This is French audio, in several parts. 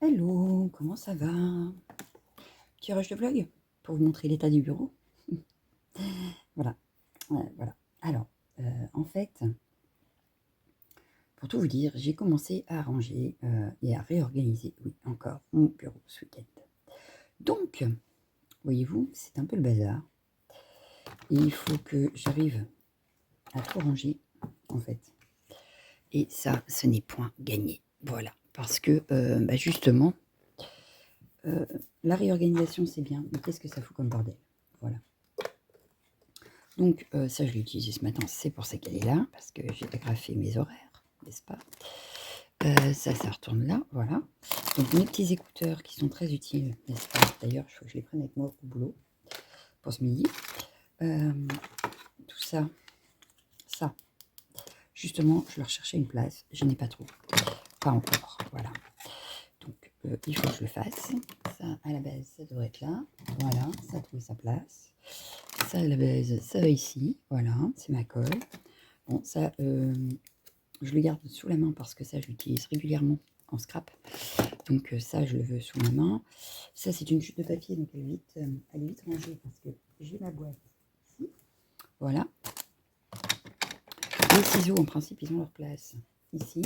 Hello, comment ça va? Petit rush de vlog pour vous montrer l'état du bureau. Voilà, voilà. Alors, en fait, pour tout vous dire, j'ai commencé à ranger et à réorganiser, oui, encore mon bureau ce week-end. Donc, voyez-vous, c'est un peu le bazar. Et il faut que j'arrive à tout ranger, en fait. Et ça, ce n'est point gagné. Voilà, parce que, justement, la réorganisation, c'est bien, mais qu'est-ce que ça fout comme bordel? Voilà. Donc ça, je l'ai utilisé ce matin, c'est pour ça qu'elle est là, parce que j'ai agrafé mes horaires, n'est-ce pas? Ça retourne là, voilà. Donc mes petits écouteurs qui sont très utiles, n'est-ce pas? D'ailleurs, il faut que je les prenne avec moi au boulot pour ce midi. Tout ça, justement, je leur cherchais une place, je n'ai pas trouvé. Pas encore, voilà. Donc il faut que je le fasse. Ça, à la base, ça devrait être là. Voilà, ça a trouvé sa place. Ça, à la base, ça va ici. Voilà, c'est ma colle. Bon, ça, je le garde sous la main parce que ça, je l'utilise régulièrement en scrap. Donc ça, je le veux sous ma main. Ça, c'est une chute de papier, donc elle est vite rangée parce que j'ai ma boîte ici. Voilà. Les ciseaux, en principe, ils ont leur place ici.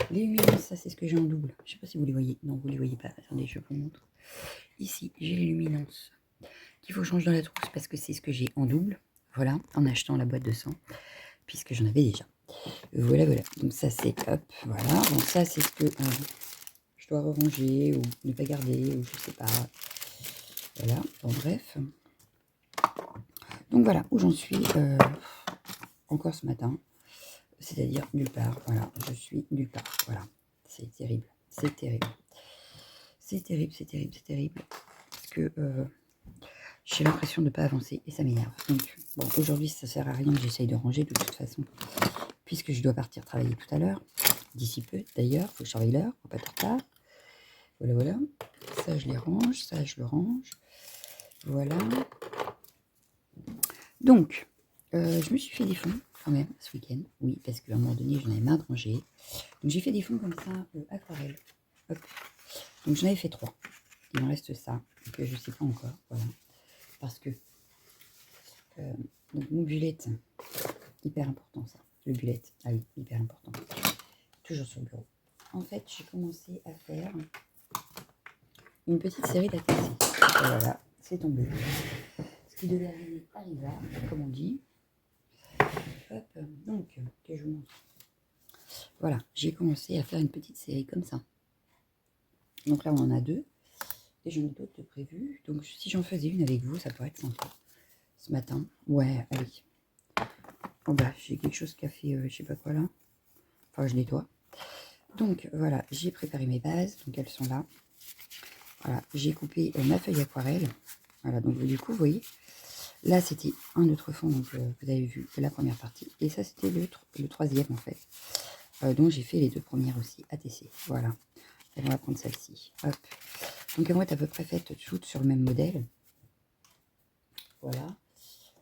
Les luminances, ça, c'est ce que j'ai en double. Je ne sais pas si vous les voyez. Non, vous ne les voyez pas. Attendez, je vous montre. Ici, j'ai les luminances qu'il faut changer dans la trousse parce que c'est ce que j'ai en double. Voilà, en achetant la boîte de 100, puisque j'en avais déjà. Voilà, voilà. Donc ça, c'est hop, voilà. Donc ça, c'est ce que je dois ranger ou ne pas garder, ou je sais pas. Voilà, bon, bref. Donc voilà, où j'en suis encore ce matin. C'est-à-dire nulle part. Voilà, je suis nulle part. Voilà, c'est terrible. C'est terrible. C'est terrible, c'est terrible, c'est terrible. Parce que j'ai l'impression de ne pas avancer et ça m'énerve. Donc, bon, aujourd'hui, ça sert à rien que j'essaye de ranger de toute façon. Puisque je dois partir travailler tout à l'heure. D'ici peu, d'ailleurs, il faut que je surveille l'heure, pour pas être en retard. Voilà, voilà. Ça, je les range. Ça, je le range. Voilà. Donc, je me suis fait des fonds quand même ce week-end. Oui, parce qu'à un moment donné, j'en avais marre de ranger. Donc, j'ai fait des fonds comme ça, aquarelle. Hop. Donc, j'en avais fait 3. Il m'en reste ça, que je ne sais pas encore. Voilà. Parce que, donc, mon bullet, hyper important ça. Le bullet, ah oui, hyper important. Toujours sur le bureau. En fait, j'ai commencé à faire une petite série d'ATC. Voilà, c'est tombé. Ce qui devait arriver arriva, comme on dit. Hop, donc, que je vous montre. Voilà, j'ai commencé à faire une petite série comme ça. Donc là, on en a 2. Et j'en ai d'autres de prévus. Donc si j'en faisais une avec vous, ça pourrait être sympa. Ce matin. Ouais, allez. Oh bah, j'ai quelque chose qui a fait, je sais pas quoi là. Enfin, je nettoie. Donc voilà, j'ai préparé mes bases. Donc elles sont là. Voilà, j'ai coupé ma feuille aquarelle. Voilà, donc du coup, vous voyez, là c'était un autre fond, donc vous avez vu la première partie. Et ça c'était le troisième en fait. Donc j'ai fait les 2 premières aussi, ATC. Voilà. Et on va prendre celle-ci. Hop. Donc elles vont être à peu près faites toutes sur le même modèle. Voilà.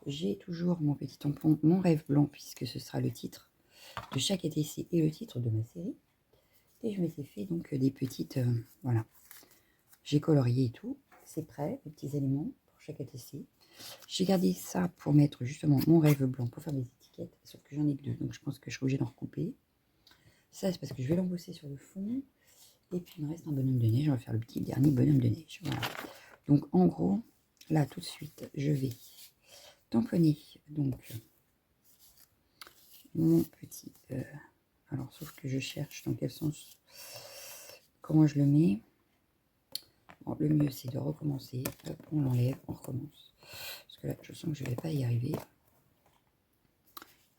J'ai toujours mon petit tampon, mon rêve blanc, puisque ce sera le titre de chaque ATC et le titre de ma série. Et je m'étais fait donc des petites... voilà. J'ai colorié et tout. C'est prêt, les petits éléments pour chaque ATC. J'ai gardé ça pour mettre justement mon rêve blanc pour faire des étiquettes. Sauf que j'en ai que 2, donc je pense que je suis obligée d'en recouper. Ça, c'est parce que je vais l'embosser sur le fond. Et puis, il me reste un bonhomme de neige. On va faire le petit dernier bonhomme de neige. Voilà. Donc, en gros, là, tout de suite, je vais tamponner donc mon petit... alors, sauf que je cherche dans quel sens... Comment je le mets. Bon, le mieux, c'est de recommencer. Hop, on l'enlève, on recommence. Parce que là, je sens que je ne vais pas y arriver.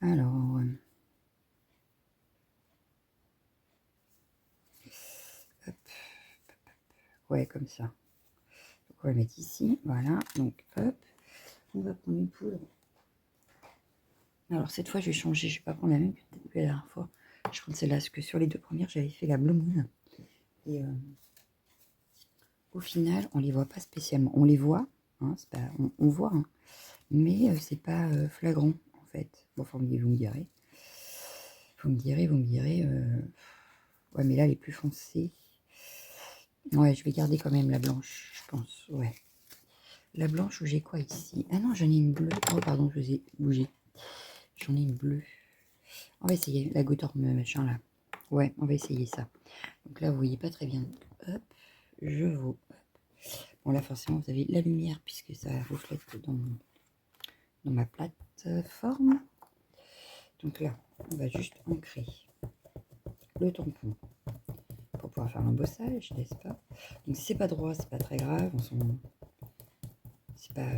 Alors... hop. Ouais, comme ça. Donc, on va le mettre ici. Voilà. Donc, hop. On va prendre une poudre. Alors, cette fois, je vais changer. Je ne vais pas prendre la même que la dernière fois. Je prends celle-là. Parce que sur les 2 premières, j'avais fait la Blue Moon. Et au final, on les voit pas spécialement. On les voit. Hein, pas, on voit. Hein, mais c'est pas flagrant, en fait. Bon, enfin, vous me direz. Vous me direz. Ouais, mais là, les plus foncées. Ouais, je vais garder quand même la blanche, je pense. Ouais. La blanche où j'ai quoi ici? Ah non, j'en ai une bleue. Oh, pardon, je vous ai bougé. J'en ai une bleue. On va essayer la goutte machin là. Ouais, on va essayer ça. Donc là, vous voyez pas très bien. Hop, je vous. Bon, là, forcément, vous avez la lumière puisque ça reflète dans ma plateforme. Donc là, on va juste ancrer le tampon pour pouvoir faire l'embossage, n'est-ce pas? Donc si c'est pas droit, c'est pas très grave. C'est pas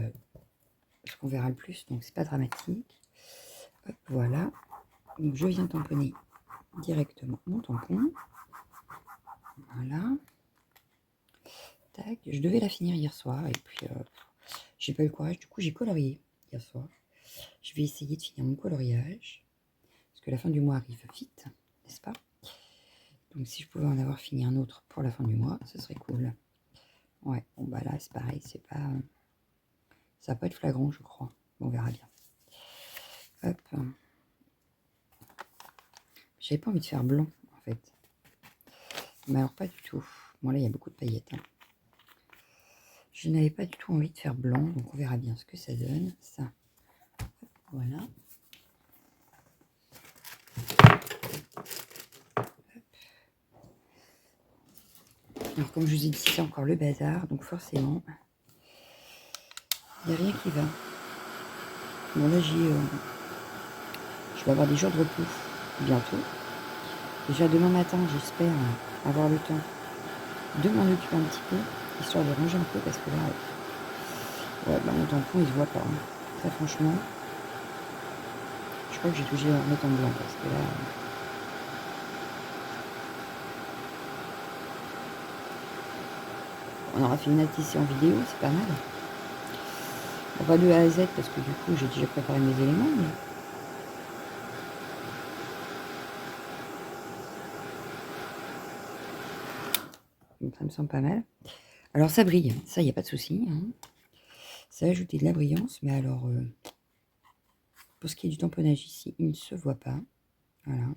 ce qu'on verra le plus, donc c'est pas dramatique. Hop, voilà. Donc je viens tamponner directement mon tampon. Voilà. Tac. Je devais la finir hier soir et puis j'ai pas eu le courage. Du coup, j'ai colorié hier soir. Je vais essayer de finir mon coloriage parce que la fin du mois arrive vite, n'est-ce pas? Donc si je pouvais en avoir fini un autre pour la fin du mois, ce serait cool. Ouais, bon bah là c'est pareil, c'est pas. Ça va pas être flagrant, je crois. Bon, on verra bien. Hop. J'avais pas envie de faire blanc, en fait. Mais alors pas du tout. Bon là, il y a beaucoup de paillettes. Hein. Je n'avais pas du tout envie de faire blanc, donc on verra bien ce que ça donne. Ça. Voilà. Alors comme je vous ai dit, c'est encore le bazar, donc forcément, il n'y a rien qui va. Bon là, je vais avoir des jours de repos bientôt. Déjà demain matin, j'espère avoir le temps de m'en occuper un petit peu, histoire de ranger un peu, parce que là, ouais, bah, mon tampon, il se voit pas. Hein. Très franchement, je crois que j'ai touché à remettre en blanc, parce que là... On aura fait une ATC en vidéo, c'est pas mal. Bon, pas de A à Z, parce que du coup, j'ai déjà préparé mes éléments, mais... Donc, ça me semble pas mal. Alors, ça brille, ça, il n'y a pas de souci. Hein. Ça a ajouté de la brillance, mais alors... pour ce qui est du tamponnage ici, il ne se voit pas. Voilà.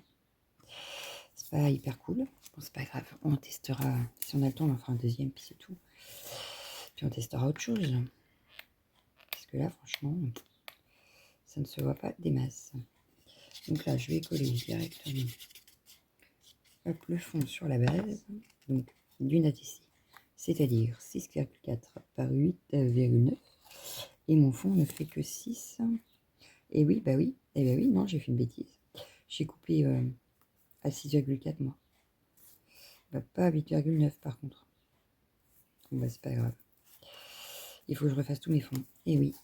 C'est pas hyper cool. Bon, c'est pas grave. On testera. Si on a le temps, on en fera un deuxième, puis c'est tout. Puis on testera autre chose. Parce que là, franchement, ça ne se voit pas des masses. Donc là, je vais coller directement hop, le fond sur la base. Donc, d'une ATC. C'est-à-dire 6,4 par 8,9. Et mon fond ne fait que 6. Et oui, bah oui. Et bah oui, non, j'ai fait une bêtise. J'ai coupé à 6,4 moi. Bah, pas à 8,9 par contre. Bon, bah, c'est pas grave. Il faut que je refasse tous mes fonds. Et oui.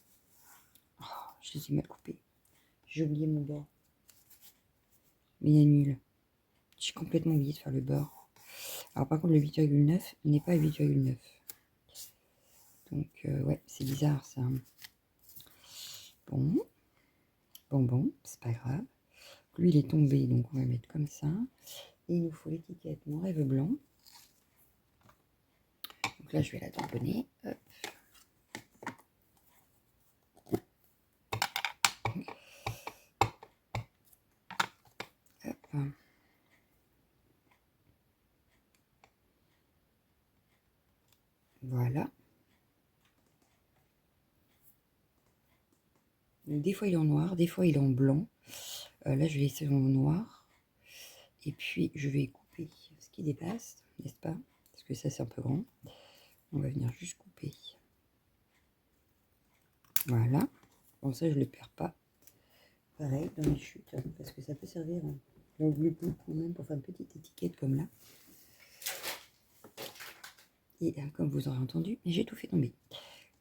Oh, je les ai mal coupés. J'ai oublié mon bord. Mais il est nul. J'ai complètement oublié de faire le bord. Alors par contre, le 8,9 n'est pas 8,9. Donc, ouais, c'est bizarre ça. Bon. Bon, c'est pas grave. Lui, il est tombé, donc on va mettre comme ça. Et il nous faut l'étiquette Mon rêve blanc. Donc là, je vais la tamponner. Hop. Hop. Voilà. Donc, des fois, il est en noir, des fois, il est en blanc. Là, je vais laisser en noir. Et puis, je vais couper ce qui dépasse, n'est-ce pas? Parce que ça, c'est un peu grand. On va venir juste couper. Voilà. Bon, ça, je ne le perds pas. Pareil, dans les chutes, parce que ça peut servir dans le bout, ou même pour faire une petite étiquette comme là. Et comme vous aurez entendu, j'ai tout fait tomber.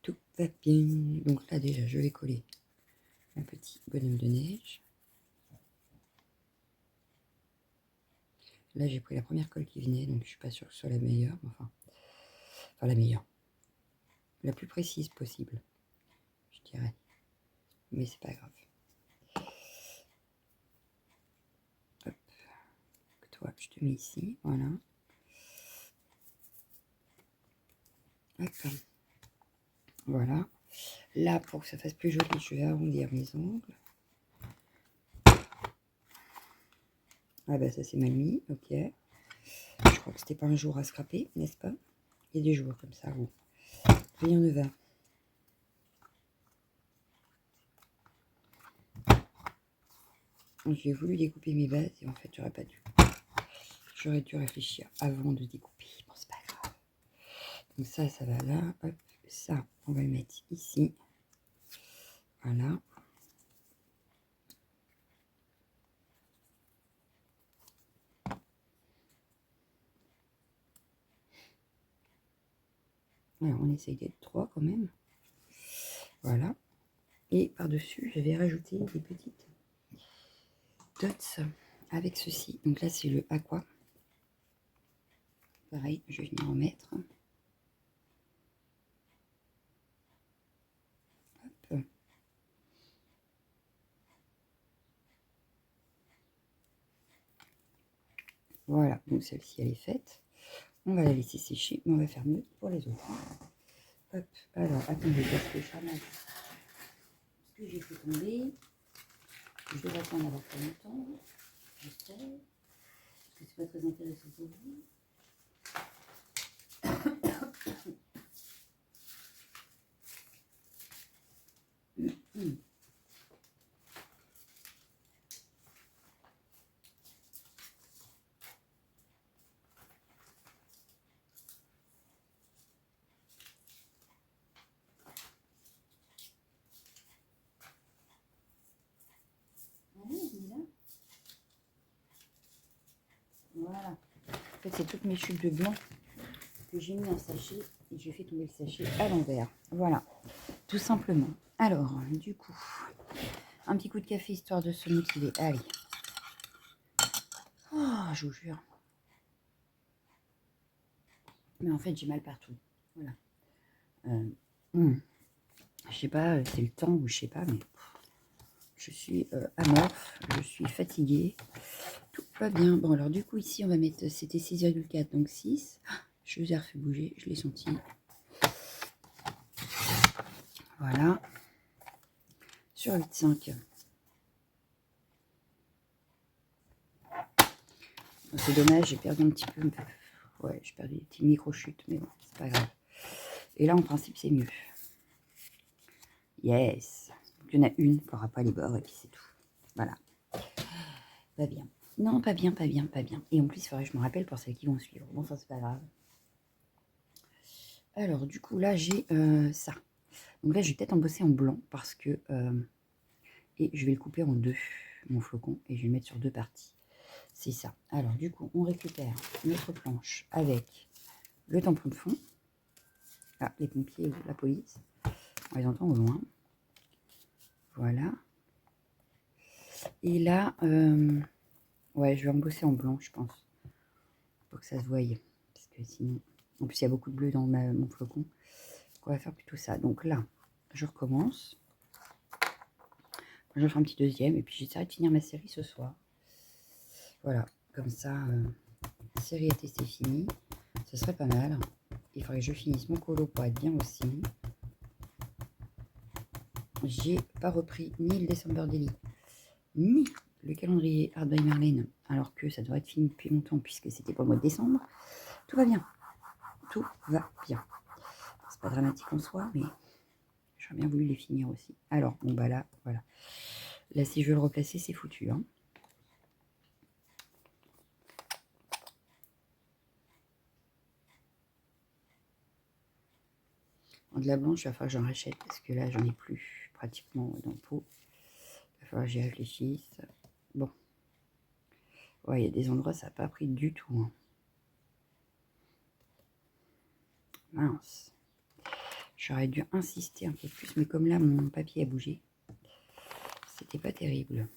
Tout va bien. Donc là, déjà, je vais coller un petit bonhomme de neige. Là, j'ai pris la première colle qui venait, donc je suis pas sûre que ce soit la meilleure. Enfin, la meilleure. La plus précise possible, je dirais. Mais c'est pas grave. Hop. Toi, je te mets ici, voilà. Hop. Voilà. Là, pour que ça fasse plus joli, je vais arrondir mes ongles. Ah bah ça c'est mal mis, ok. Je crois que c'était pas un jour à scraper, n'est-ce pas? Il y a des jours comme ça où rien ne va. J'ai voulu découper mes bases et en fait, j'aurais pas dû. J'aurais dû réfléchir avant de découper. Bon, c'est pas grave. Donc ça va là. Hop, ça, on va le mettre ici. Voilà. Alors, on essaye d'être 3 quand même. Voilà. Et par-dessus, je vais rajouter des petites dots avec ceci. Donc là, c'est le aqua. Pareil, je vais venir en mettre. Hop. Voilà, donc celle-ci, elle est faite. On va la laisser sécher, mais on va faire mieux pour les autres. Hop, alors, attendez, parce que je ramasse ce que j'ai fait tomber. Je devrais pas en avoir pour longtemps, j'espère, parce que c'est pas très intéressant pour vous. Voilà. En fait, c'est toutes mes chutes de blanc que j'ai mis en sachet et j'ai fait tomber le sachet à l'envers. Voilà, tout simplement. Alors, du coup, un petit coup de café histoire de se motiver. Allez. Oh, je vous jure. Mais en fait, j'ai mal partout. Voilà. Je sais pas, c'est le temps ou je sais pas, mais je suis amorphe, je suis fatiguée. Tout va bien. Bon, alors du coup, ici, on va mettre, c'était 6,4, donc 6. Je vous ai refait bouger, je l'ai senti. Voilà. Sur 8,5. C'est dommage, j'ai perdu un petit peu. Ouais, j'ai perdu des petits micro-chutes, mais bon, c'est pas grave. Et là, en principe, c'est mieux. Yes. Donc, il y en a une qui n'aura pas les bords et puis c'est tout. Voilà. Pas bien. Non, pas bien, pas bien, pas bien. Et en plus, il faudrait que je me rappelle pour celles qui vont suivre. Bon, ça, c'est pas grave. Alors, du coup, là, j'ai ça. Donc là, je vais peut-être en bosser en blanc parce que... et je vais le couper en 2, mon flocon, et je vais le mettre sur 2 parties. C'est ça. Alors, du coup, on récupère notre planche avec le tampon de fond. Ah, les pompiers ou la police. On les entend au loin. Voilà. Et là, ouais, je vais en bosser en blanc, je pense. Pour que ça se voie. Parce que sinon... En plus, il y a beaucoup de bleu dans mon flocon. Donc, on va faire plutôt ça. Donc là, je recommence. Je ferai un petit deuxième. Et puis, j'essaierai de finir ma série ce soir. Voilà. Comme ça, la série était finie. Ce serait pas mal. Il faudrait que je finisse mon colo pour être bien aussi. J'ai pas repris ni le December Daily, ni le calendrier Art by Marlène, alors que ça devrait être fini depuis longtemps puisque c'était pour le mois de décembre. Tout va bien. Tout va bien. C'est pas dramatique en soi, mais j'aurais bien voulu les finir aussi. Alors, bon bah là, voilà. Là, si je veux le replacer, c'est foutu. Hein. De la blanche, il va falloir que j'en rachète parce que là, j'en ai plus pratiquement dans le pot. Il va falloir que j'y réfléchisse. Bon. Ouais, il y a des endroits, ça n'a pas pris du tout. Hein. Mince. J'aurais dû insister un peu plus, mais comme là, mon papier a bougé, c'était pas terrible.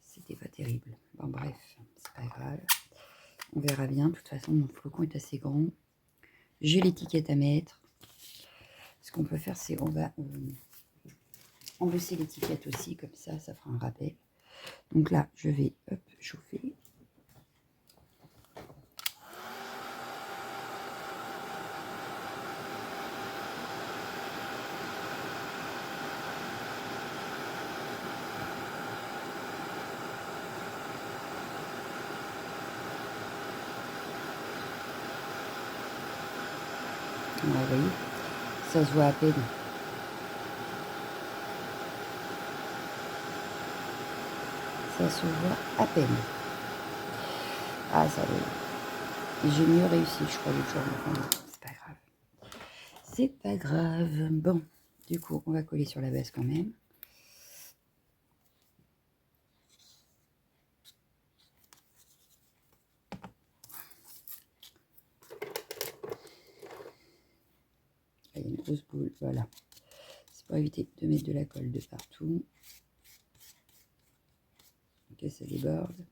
C'était pas terrible. Bon, bref, c'est pas grave. On verra bien. De toute façon, mon flocon est assez grand. J'ai l'étiquette à mettre. Ce qu'on peut faire, c'est on va embosser l'étiquette aussi, comme ça fera un rappel. Donc là, je vais chauffer. Vous voyez, ça se voit à peine. Ça se voit à peine. Ah, ça va. J'ai mieux réussi, je crois, l'autre jour. C'est pas grave. C'est pas grave. Bon, du coup, on va coller sur la base quand même. Là, il y a une grosse boule, voilà. C'est pour éviter de mettre de la colle de partout. Que ça déborde.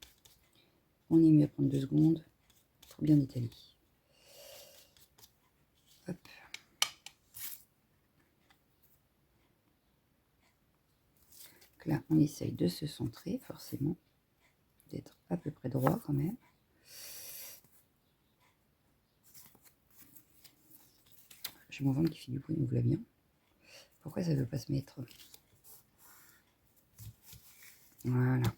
On est mieux à prendre 2 secondes pour bien étaler. Hop. Donc là, on essaye de se centrer, forcément. D'être à peu près droit quand même. J'ai mon ventre qui fait du bruit, donc voilà bien. Pourquoi ça ne veut pas se mettre? Voilà.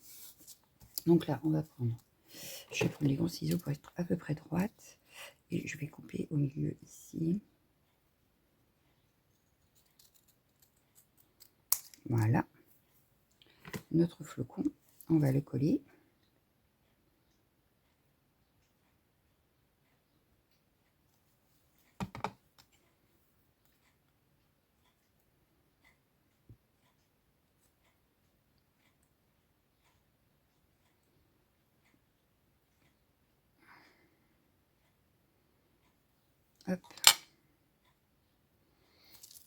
Donc là, on va prendre... Je vais prendre les gros ciseaux pour être à peu près droite. Et je vais couper au milieu ici. Voilà. Notre flocon, on va le coller. Hop.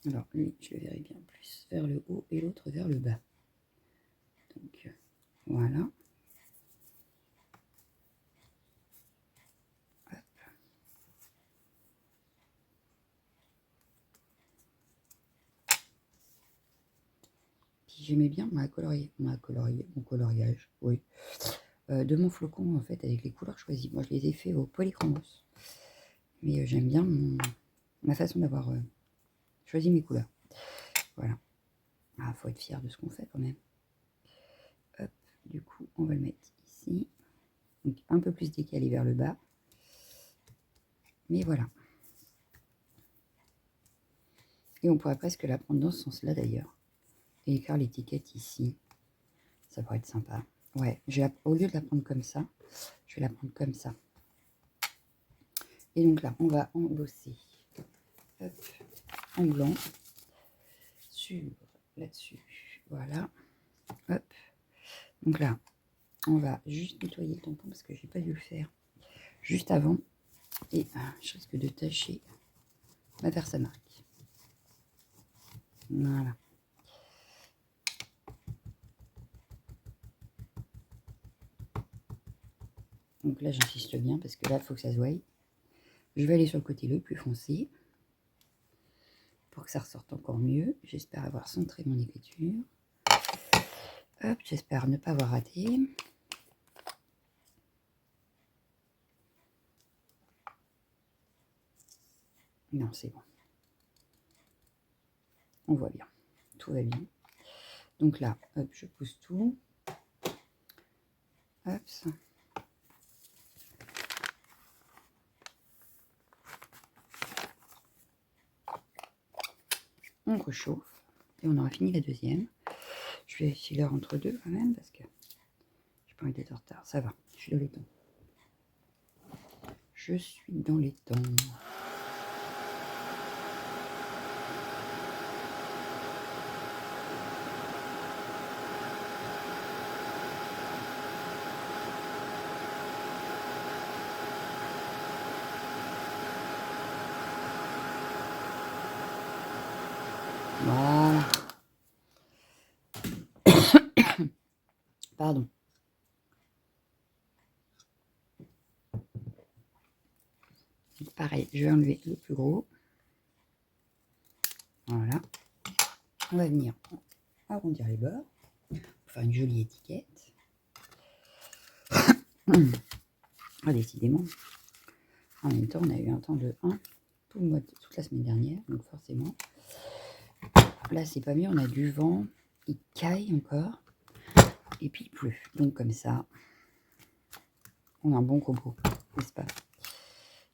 Alors, lui, je le verrai bien plus vers le haut et l'autre vers le bas. Donc, voilà. Hop. Puis j'aimais bien mon coloriage, oui. De mon flocon, en fait, avec les couleurs choisies. Moi, je les ai fait au polychromos. Mais j'aime bien ma façon d'avoir choisi mes couleurs. Voilà. Ah, faut être fier de ce qu'on fait quand même. Hop, du coup, on va le mettre ici. Donc, un peu plus décalé vers le bas. Mais voilà. Et on pourrait presque la prendre dans ce sens-là d'ailleurs. Et écrire l'étiquette ici. Ça pourrait être sympa. Ouais, au lieu de la prendre comme ça, je vais la prendre comme ça. Et donc là, on va embosser hop, en blanc sur là-dessus. Voilà. Hop. Donc là, on va juste nettoyer le tampon parce que j'ai pas dû le faire juste avant. Et je risque de tacher ma Versamark. Voilà. Donc là, j'insiste bien parce que là, il faut que ça se voie. Je vais aller sur le côté le plus foncé pour que ça ressorte encore mieux. J'espère avoir centré mon écriture. Hop, j'espère ne pas avoir raté. Non, c'est bon. On voit bien. Tout va bien. Donc là, hop, je pousse tout. Hop. On rechauffe. Et on aura fini la deuxième. Je vais vérifier l'heure entre deux quand même parce que j'ai pas envie d'être en retard. Ça va, je suis dans les temps. Je suis dans les temps. Voilà. Pardon. Pareil, je vais enlever le plus gros. Voilà. On va venir arrondir les bords pour faire une jolie étiquette. Ah, décidément. En même temps, on a eu un temps de 1 toute la semaine dernière, donc forcément. Là, c'est pas mieux, on a du vent, il caille encore, et puis il pleut. Donc comme ça, on a un bon combo, n'est-ce pas?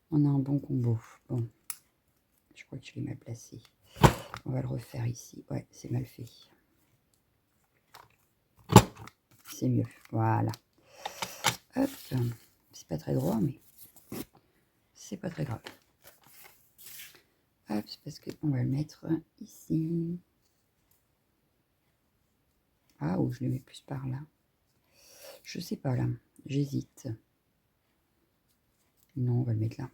On a un bon combo. Bon, je crois que je l'ai mal placé. On va le refaire ici. Ouais, c'est mal fait. C'est mieux. Voilà. Hop. C'est pas très droit, mais c'est pas très grave. Hop, c'est parce qu'on va le mettre ici. Ah, ou je le mets plus par là. Je sais pas là. J'hésite. Non, on va le mettre là.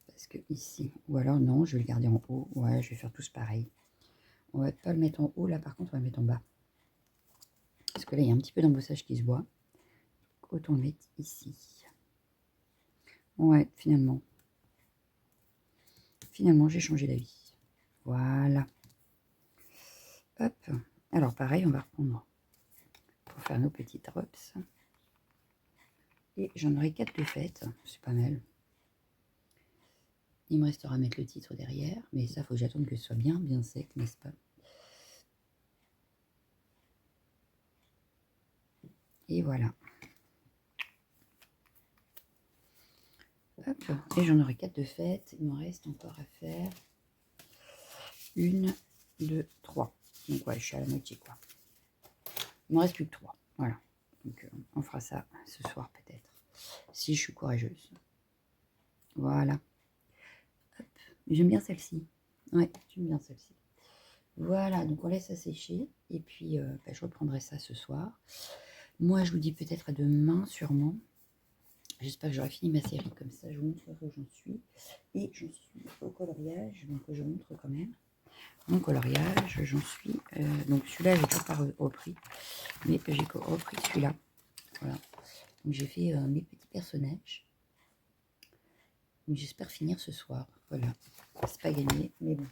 Parce que ici. Ou alors non, je vais le garder en haut. Ouais, je vais faire tous pareil. On va pas le mettre en haut là, par contre, on va le mettre en bas. Parce que là, il y a un petit peu d'embossage qui se voit. Autant le mettre ici. Ouais, finalement. Finalement, j'ai changé d'avis. Voilà. Hop. Alors, pareil, on va reprendre pour faire nos petites drops. Et j'en aurai 4 de faites. C'est pas mal. Il me restera à mettre le titre derrière. Mais ça, il faut que j'attende que ce soit bien, bien sec, n'est-ce pas? Et voilà. Hop. Et j'en aurai 4 de faites. Il me reste encore à faire 1, 2, 3. Donc ouais, je suis à la moitié, quoi. Il me reste plus que 3. Voilà. Donc on fera ça ce soir peut-être. Si je suis courageuse. Voilà. J'aime bien celle-ci. Ouais, j'aime bien celle-ci. Voilà, donc on laisse ça sécher. Et puis, je reprendrai ça ce soir. Moi, je vous dis peut-être à demain, sûrement. J'espère que j'aurai fini ma série. Comme ça, je vous montrerai où j'en suis. Et j'en suis au coloriage. Donc, je vous montre quand même. Mon coloriage, j'en suis... donc, celui-là, j'ai toujours pas repris. Mais j'ai repris celui-là. Voilà. Donc, j'ai fait mes petits personnages. Donc, j'espère finir ce soir. Voilà. C'est pas gagné, mais bon.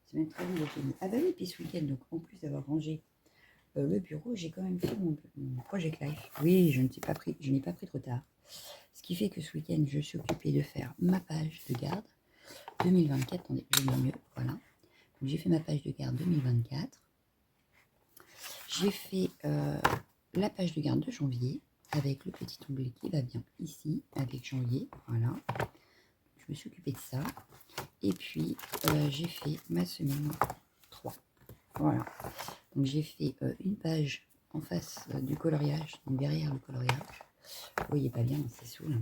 C'est même très bien de finir. Ah bah oui, puis ce week-end, donc en plus d'avoir rangé le bureau, j'ai quand même fait mon Project Life. Oui, je n'ai pas pris de retard. Ce qui fait que ce week-end, je suis occupée de faire ma page de garde 2024. Attendez, je mets mieux, voilà. Donc j'ai fait ma page de garde 2024. J'ai fait la page de garde de janvier avec le petit onglet qui va bien ici, avec janvier, voilà. Je me suis occupée de ça. Et puis, j'ai fait ma semaine 3. Voilà. Donc, j'ai fait une page en face du coloriage, donc derrière le coloriage. Vous voyez pas bien, c'est sous là.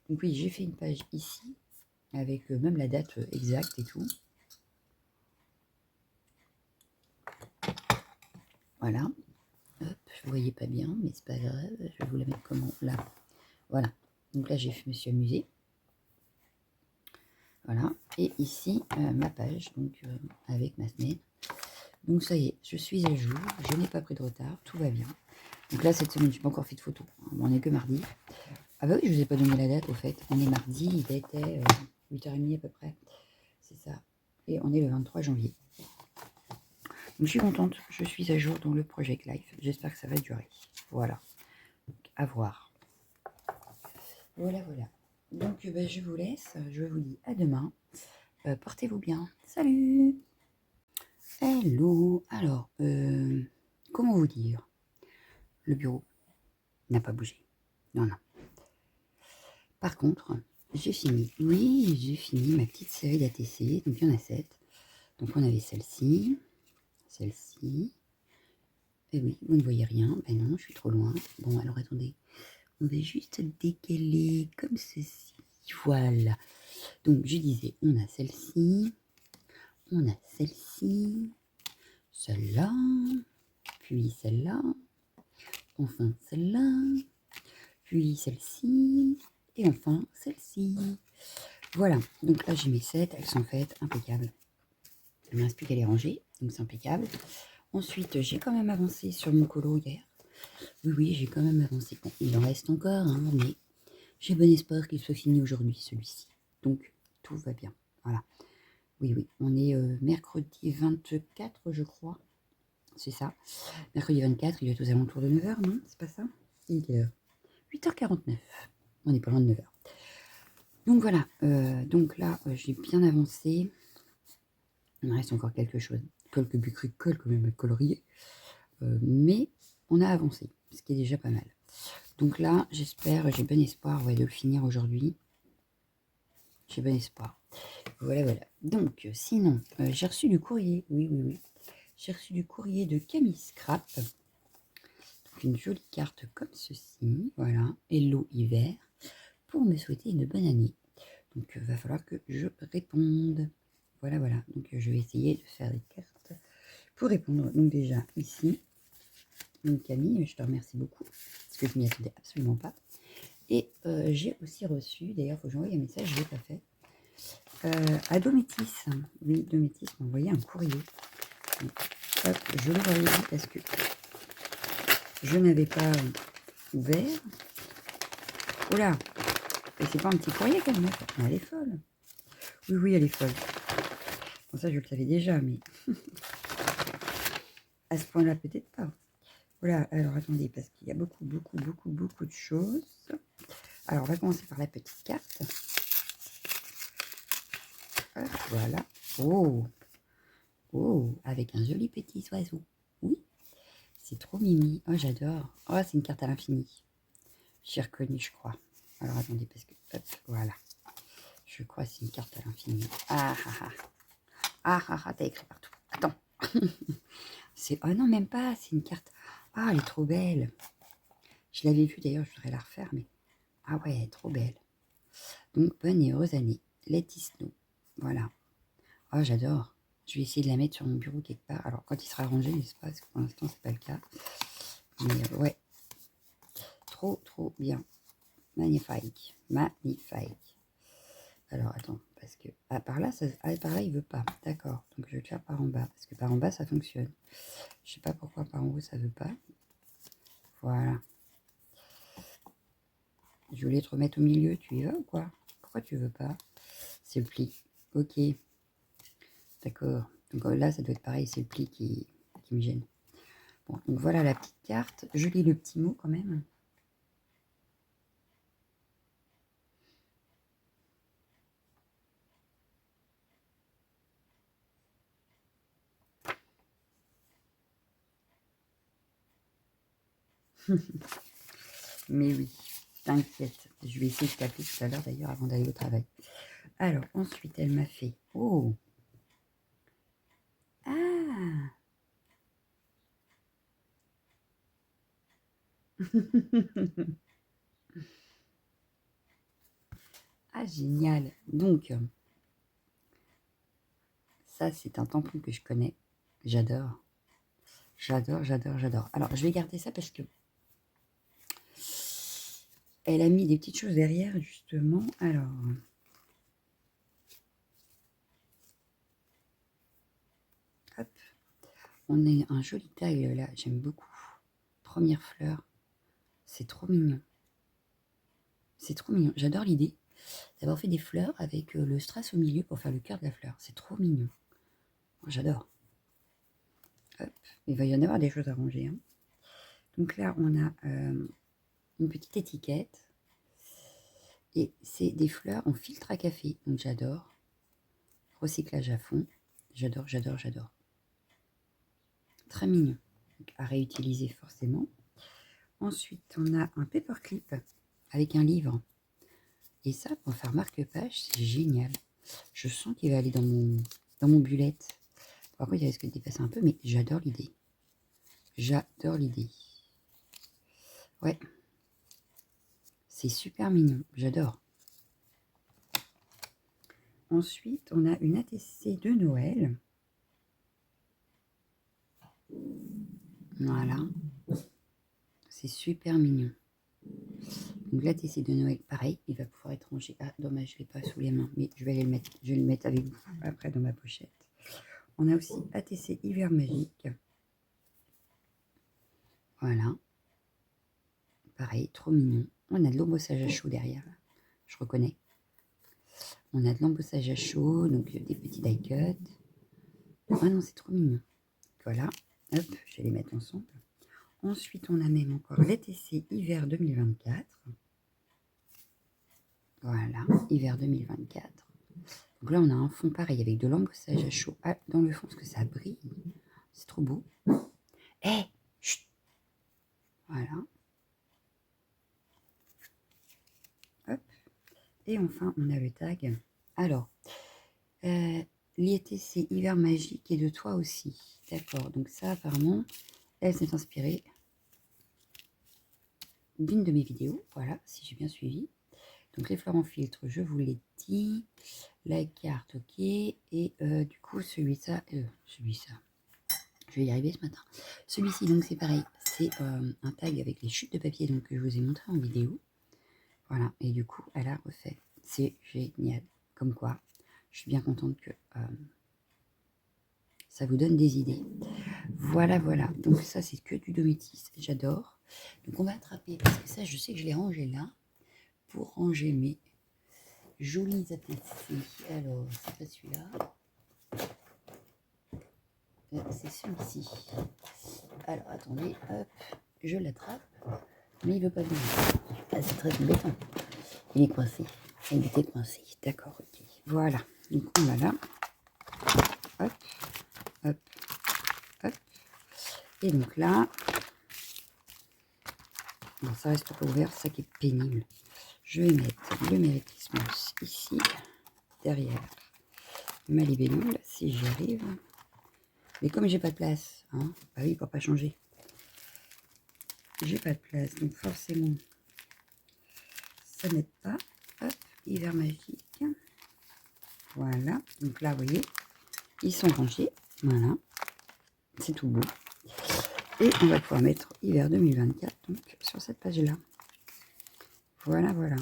Donc, oui, j'ai fait une page ici, avec même la date exacte et tout. Voilà. Hop, vous voyez pas bien, mais c'est pas grave. Je vais vous la mettre comment là. Voilà. Donc là, je me suis amusée. Voilà. Et ici, ma page, donc avec ma semaine. Donc ça y est, je suis à jour, je n'ai pas pris de retard, tout va bien. Donc là, cette semaine, je n'ai pas encore fait de photo. On n'est que mardi. Ah bah oui, je ne vous ai pas donné la date, au fait. On est mardi, il était 8h30 à peu près. C'est ça. Et on est le 23 janvier. Donc je suis contente, je suis à jour dans le Project Life. J'espère que ça va durer. Voilà. Donc, à voir. Voilà, voilà. Donc je vous laisse, je vous dis à demain. Portez-vous bien. Salut! Hello! Alors, comment vous dire? Le bureau n'a pas bougé. Non, non. Par contre, j'ai fini. Oui, j'ai fini ma petite série d'ATC. Donc, il y en a 7. Donc, on avait celle-ci. Celle-ci. Et oui, vous ne voyez rien. Ben non, je suis trop loin. Bon, alors attendez. On va juste décaler comme ceci. Voilà. Donc, je disais, on a celle-ci. On a celle-ci. Celle-là. Puis celle-là. Enfin, celle-là. Puis celle-ci. Et enfin, celle-ci. Voilà. Donc là, j'ai mes 7. Elles sont faites. Impeccables. Il ne me reste plus qu'à les ranger. Donc c'est impeccable. Ensuite, j'ai quand même avancé sur mon colo hier. Oui, oui, j'ai quand même avancé. Bon, il en reste encore, hein, mais j'ai bon espoir qu'il soit fini aujourd'hui, celui-ci. Donc, tout va bien. Voilà. Oui, oui. On est mercredi 24, je crois. C'est ça. Mercredi 24, il est aux alentours de 9h, non? C'est pas ça? Il est quelle heure? 8h49. On n'est pas loin de 9h. Donc voilà. Donc là, j'ai bien avancé. Il me reste encore quelque chose. Quelques bucricoles quand même coloriés. Mais on a avancé, ce qui est déjà pas mal. Donc là, j'espère, j'ai bon espoir de le finir aujourd'hui. J'ai bon espoir. Voilà, voilà. Donc, sinon, j'ai reçu du courrier. Oui, oui, oui. J'ai reçu du courrier de Camille Scrap. Donc, une jolie carte comme ceci. Voilà. Hello hiver. Pour me souhaiter une bonne année. Donc, il va falloir que je réponde. Voilà, voilà. Donc, je vais essayer de faire des cartes pour répondre. Donc, déjà, ici. Donc, Camille, je te remercie beaucoup. Parce que je m'y attendais absolument pas. Et j'ai aussi reçu, d'ailleurs, il faut que j'envoie un message, je ne l'ai pas fait. À Dométis, oui, Dométis m'a envoyé un courrier. Donc, hop, je le voyais parce que je n'avais pas ouvert. Oh là, et c'est pas un petit courrier qu'elle m'a fait. Elle est folle. Oui, oui, elle est folle. Bon, ça, je le savais déjà, mais à ce point-là, peut-être pas. Voilà, alors attendez, parce qu'il y a beaucoup, beaucoup, beaucoup, beaucoup de choses. Alors, on va commencer par la petite carte. Hop, voilà. Oh, oh, avec un joli petit oiseau. Oui, c'est trop mimi. Oh, j'adore. Oh, c'est une carte à l'infini. J'ai reconnu, je crois. Alors, attendez, parce que... Hop, voilà. Je crois que c'est une carte à l'infini. Ah, ah, ah. Ah, ah, ah, t'as écrit partout. Attends. C'est... Oh non, même pas. C'est une carte... Ah, elle est trop belle. Je l'avais vue, d'ailleurs, je voudrais la refaire, mais... Ah ouais, elle est trop belle. Donc, bonne et heureuse année. Let it snow. Voilà. Oh, j'adore. Je vais essayer de la mettre sur mon bureau quelque part. Alors, quand il sera rangé, n'est-ce pas? Parce que pour l'instant, c'est pas le cas. Mais ouais. Trop, trop bien. Magnifique. Magnifique. Alors, attends, parce que... Ah, par là, par là, il veut pas. D'accord. Donc, je vais le faire par en bas. Parce que par en bas, ça fonctionne. Je sais pas pourquoi par en haut, ça veut pas. Voilà. Je voulais te remettre au milieu. Tu y vas ou quoi? Pourquoi tu veux pas? C'est le pli. Ok. D'accord. Donc là, ça doit être pareil. C'est le pli qui me gêne. Bon, donc voilà la petite carte. Je lis le petit mot quand même. Mais oui, t'inquiète. Je vais essayer de t'appeler tout à l'heure d'ailleurs avant d'aller au travail. Alors, ensuite, elle m'a fait... Oh! Ah! Ah, génial. Donc, ça, c'est un tampon que je connais. J'adore. J'adore, j'adore, j'adore. Alors, je vais garder ça parce que elle a mis des petites choses derrière, justement. Alors... Hop. On a un joli taille, là. J'aime beaucoup. Première fleur. C'est trop mignon. C'est trop mignon. J'adore l'idée d'avoir fait des fleurs avec le strass au milieu pour faire le cœur de la fleur. C'est trop mignon. J'adore. Hop. Il va y en avoir des choses à ranger. Hein. Donc là, on a une petite étiquette. Et c'est des fleurs en filtre à café. Donc j'adore. Recyclage à fond. J'adore, j'adore, j'adore. Très mignon. Donc, à réutiliser forcément. Ensuite, on a un paperclip avec un livre. Et ça, pour faire marque-page, c'est génial. Je sens qu'il va aller dans mon bullette. Par contre, il risque de dépasser un peu, mais j'adore l'idée. J'adore l'idée. Ouais. C'est super mignon. J'adore. Ensuite, on a une ATC de Noël. Voilà. C'est super mignon. Donc l'ATC de Noël, pareil, il va pouvoir être rangé. Ah, dommage, je ne l'ai pas sous les mains, mais je vais aller le mettre. Je vais le mettre avec vous après dans ma pochette. On a aussi ATC Hiver Magique. Voilà. Pareil, trop mignon. On a de l'embossage à chaud derrière. Là. Je reconnais. On a de l'embossage à chaud, donc des petits die cuts. Ah non, c'est trop mignon. Voilà. Hop, je vais les mettre ensemble. Ensuite, on a même encore l'ATC Hiver 2024. Voilà, Hiver 2024. Donc là, on a un fond pareil avec de l'embossage à chaud dans le fond parce que ça brille. C'est trop beau. Hé, chut. Voilà. Et enfin, on a le tag. Alors, l'été, c'est hiver magique et de toi aussi. D'accord, donc ça, apparemment, elle s'est inspirée d'une de mes vidéos. Voilà, si j'ai bien suivi. Donc, les fleurs en filtre, je vous l'ai dit. La carte, ok. Et du coup, celui-là, je vais y arriver ce matin. Celui-ci, donc, c'est pareil. C'est un tag avec les chutes de papier donc, que je vous ai montré en vidéo. Voilà, et du coup, elle a refait. C'est génial. Comme quoi, je suis bien contente que ça vous donne des idées. Voilà, voilà. Donc ça, c'est que du Dométis. J'adore. Donc on va attraper, parce que ça, je sais que je l'ai rangé là, pour ranger mes jolis ATC. Alors, c'est pas celui-là. C'est celui-ci. Alors, attendez, hop, je l'attrape. Mais il veut pas venir. Ah, c'est très embêtant. Il est coincé. Il était coincé. D'accord, ok. Voilà. Donc on va là. Hop, hop, hop. Et donc là, bon, ça reste pas ouvert, c'est ça qui est pénible. Je vais mettre le Méritismus ici, derrière ma libellule, si j'y arrive. Mais comme j'ai pas de place, hein, bah oui, pour pas changer. J'ai pas de place, donc forcément, ça n'aide pas. Hop, hiver magique. Voilà, donc là, vous voyez, ils sont rangés. Voilà, c'est tout beau. Et on va pouvoir mettre hiver 2024, donc sur cette page-là. Voilà, voilà.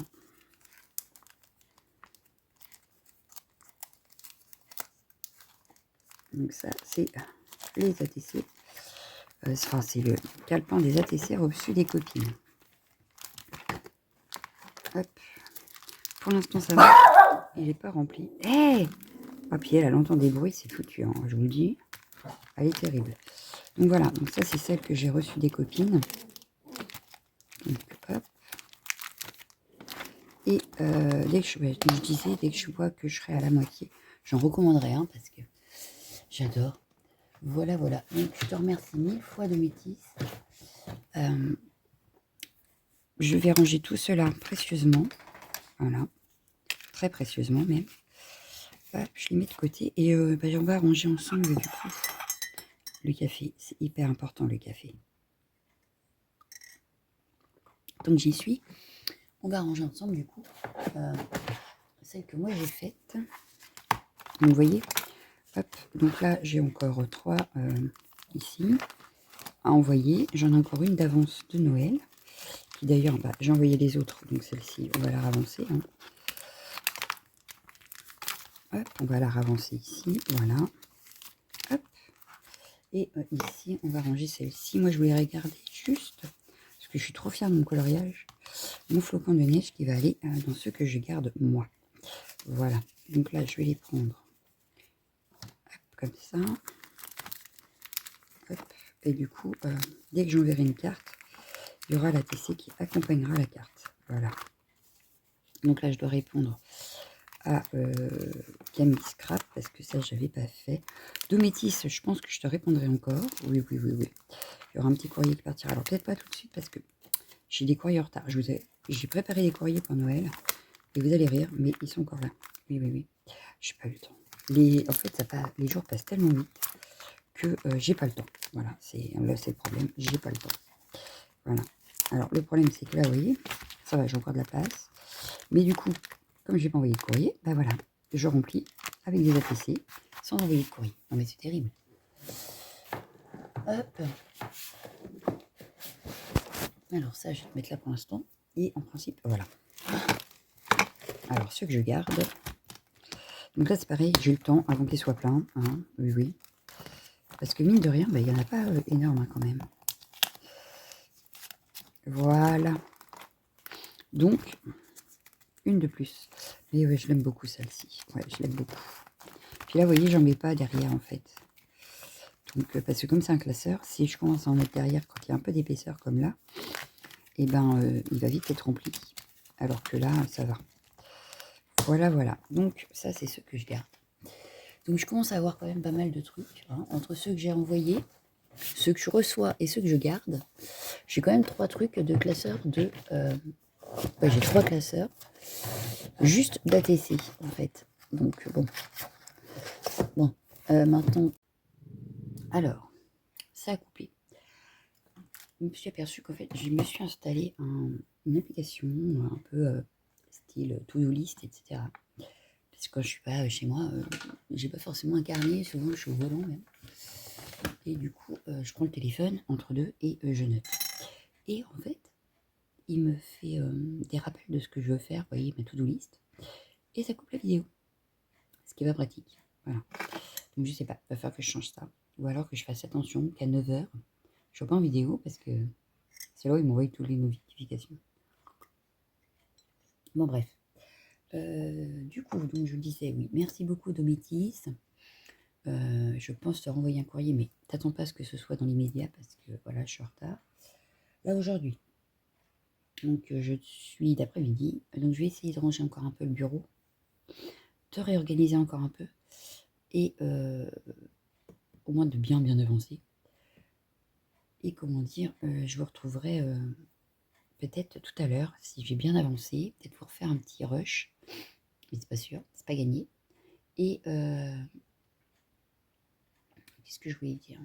Donc ça, c'est les ATC. Enfin, c'est le calepin des ATC reçus des copines. Hop. Pour l'instant, ça va. Il n'est pas rempli. Hé hey, ah, puis elle entend des bruits, c'est foutu, hein, je vous le dis. Elle est terrible. Donc voilà, donc ça, c'est celle que j'ai reçue des copines. Donc, hop. Et dès que je disais, dès que je vois que je serai à la moitié, j'en recommanderai un parce que j'adore. Voilà, voilà. Donc, je te remercie 1000 fois de métis. Je vais ranger tout cela précieusement. Voilà. Très précieusement même. Hop, je les mets de côté. Et bah, on va ranger ensemble du coup le café. C'est hyper important le café. Donc j'y suis. On va ranger ensemble du coup celle que moi j'ai faite. Donc vous voyez. Hop. Donc là j'ai encore 3 ici à envoyer. J'en ai encore une d'avance de Noël. Qui d'ailleurs, bah, j'ai envoyé les autres. Donc celle-ci, on va la ravancer. Hein. Hop, on va la ravancer ici. Voilà. Hop. Et ici, on va ranger celle-ci. Moi, je voulais regarder juste, parce que je suis trop fière de mon coloriage, mon flocon de neige qui va aller dans ceux que je garde moi. Voilà. Donc là, je vais les prendre hop, comme ça. Hop. Et du coup, dès que j'enverrai une carte, il y aura la TC qui accompagnera la carte. Voilà. Donc là, je dois répondre à Camille Scrap, parce que ça, j'avais pas fait. Dométis, je pense que je te répondrai encore. Oui, oui, oui, oui. Il y aura un petit courrier qui partira. Alors, peut-être pas tout de suite, parce que j'ai des courriers en retard. J'ai préparé des courriers pour Noël. Et vous allez rire, mais ils sont encore là. Oui, oui, oui. J'ai pas eu le temps. En fait, les jours passent tellement vite que j'ai pas le temps. Voilà, là, c'est le problème. J'ai pas le temps. Voilà. Alors, le problème, c'est que là, vous voyez, ça va, j'ai encore de la place. Mais du coup, comme j'ai pas envoyé de courrier, ben voilà, je remplis avec des ATC sans envoyer de courrier. Non, mais c'est terrible. Hop. Alors ça, je vais te mettre là pour l'instant. Et en principe, voilà. Alors, ceux que je garde. Donc là, c'est pareil, j'ai le temps avant qu'il soit plein. Hein, oui, oui. Parce que mine de rien, il n'y en a pas énorme hein, quand même. Voilà. Donc, une de plus. Mais ouais, je l'aime beaucoup celle-ci. Ouais, je l'aime beaucoup. Puis là, vous voyez, j'en mets pas derrière en fait. Donc, parce que comme c'est un classeur, si je commence à en mettre derrière quand il y a un peu d'épaisseur comme là, et ben, il va vite être rempli. Alors que là, ça va. Voilà, voilà. Donc, ça, c'est ce que je garde. Donc, je commence à avoir quand même pas mal de trucs. Hein, entre ceux que j'ai envoyés, ceux que je reçois et ceux que je garde. J'ai quand même 3 trucs de classeur de Ouais, j'ai 3 classeurs. Juste d'ATC, en fait. Donc, bon. Bon, maintenant... Alors, ça a coupé. Je me suis aperçu qu'en fait, je me suis installé une application un peu style to-do list, etc. Parce que quand je suis pas chez moi, j'ai pas forcément un carnet, souvent je suis au volant même. Et du coup, je prends le téléphone entre deux et je note. Et en fait, il me fait des rappels de ce que je veux faire, vous voyez, ma to-do list. Et ça coupe la vidéo. Ce qui est pas pratique. Voilà. Donc je sais pas, il va falloir que je change ça. Ou alors que je fasse attention qu'à 9 h, je sois pas en vidéo parce que c'est là où il m'envoie toutes les notifications. Bon bref. Du coup, donc je vous disais, oui, merci beaucoup Dométis. Je pense te renvoyer un courrier, mais t'attends pas à ce que ce soit dans l'immédiat parce que voilà, je suis en retard. Là aujourd'hui, donc je suis d'après-midi, donc je vais essayer de ranger encore un peu le bureau, de réorganiser encore un peu et au moins de bien avancer. Et comment dire, je vous retrouverai peut-être tout à l'heure si j'ai bien avancé, peut-être pour faire un petit rush, mais c'est pas sûr, c'est pas gagné. Et qu'est-ce que je voulais dire?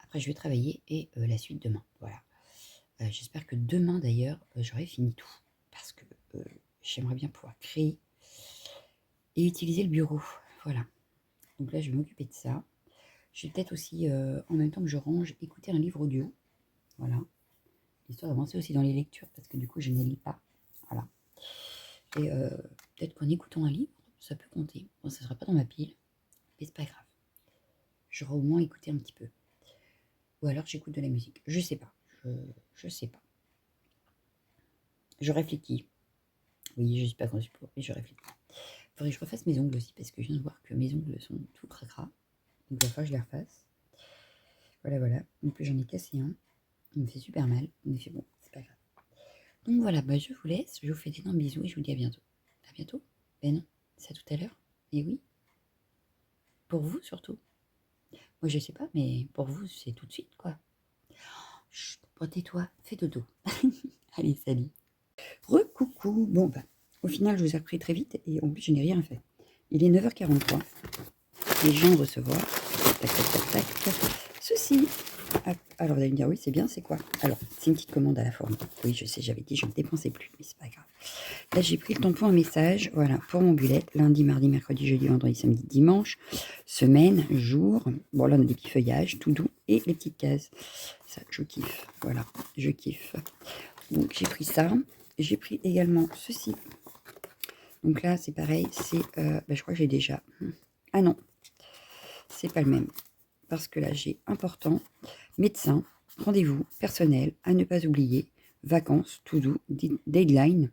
Après, je vais travailler et la suite demain. Voilà. J'espère que demain, d'ailleurs, j'aurai fini tout. Parce que j'aimerais bien pouvoir créer et utiliser le bureau. Voilà. Donc là, je vais m'occuper de ça. Je vais peut-être aussi, en même temps que je range, écouter un livre audio. Voilà. Histoire d'avancer aussi dans les lectures, parce que du coup, je ne lis pas. Voilà. Et peut-être qu'en écoutant un livre, ça peut compter. Bon, ça ne sera pas dans ma pile, mais c'est pas grave. J'aurai au moins écouté un petit peu. Ou alors j'écoute de la musique. Je sais pas. Je sais pas. Je réfléchis. Oui, je suis pas grande pour, et je réfléchis. Il faudrait que je refasse mes ongles aussi, parce que je viens de voir que mes ongles sont tout cracra. Donc il va falloir que je les refasse. Voilà. En plus, j'en ai cassé un. Il me fait super mal. Mais c'est bon, c'est pas grave. Donc voilà, bah, je vous laisse. Je vous fais d'énormes bisous et je vous dis à bientôt. À bientôt? Ben non, c'est à tout à l'heure. Et oui. Pour vous surtout. Moi, je sais pas, mais pour vous, c'est tout de suite, quoi. Chut, tais-toi, fais dodo. Allez, salut. Recoucou. Bon, bah, au final, je vous ai repris très vite et en plus, je n'ai rien fait. Il est 9 h 43. Et je viens de recevoir. Tac. Ceci. Alors, vous allez me dire, oui, c'est bien, c'est quoi? Alors, c'est une petite commande à la forme. Oui, je sais, j'avais dit, je ne dépensais plus, mais c'est pas grave. Là, j'ai pris le tampon à message, voilà, pour mon bullet. Lundi, mardi, mercredi, jeudi, vendredi, samedi, dimanche. Semaine, jour. Bon, là, on a des petits feuillages, tout doux. Et les petites cases. Ça, je kiffe. Voilà, je kiffe. Donc, j'ai pris ça. J'ai pris également ceci. Donc là, c'est pareil. C'est, je crois que j'ai déjà. Ah non, c'est pas le même. Parce que là, j'ai important, médecin, rendez-vous, personnel, à ne pas oublier, vacances, tout doux, deadline,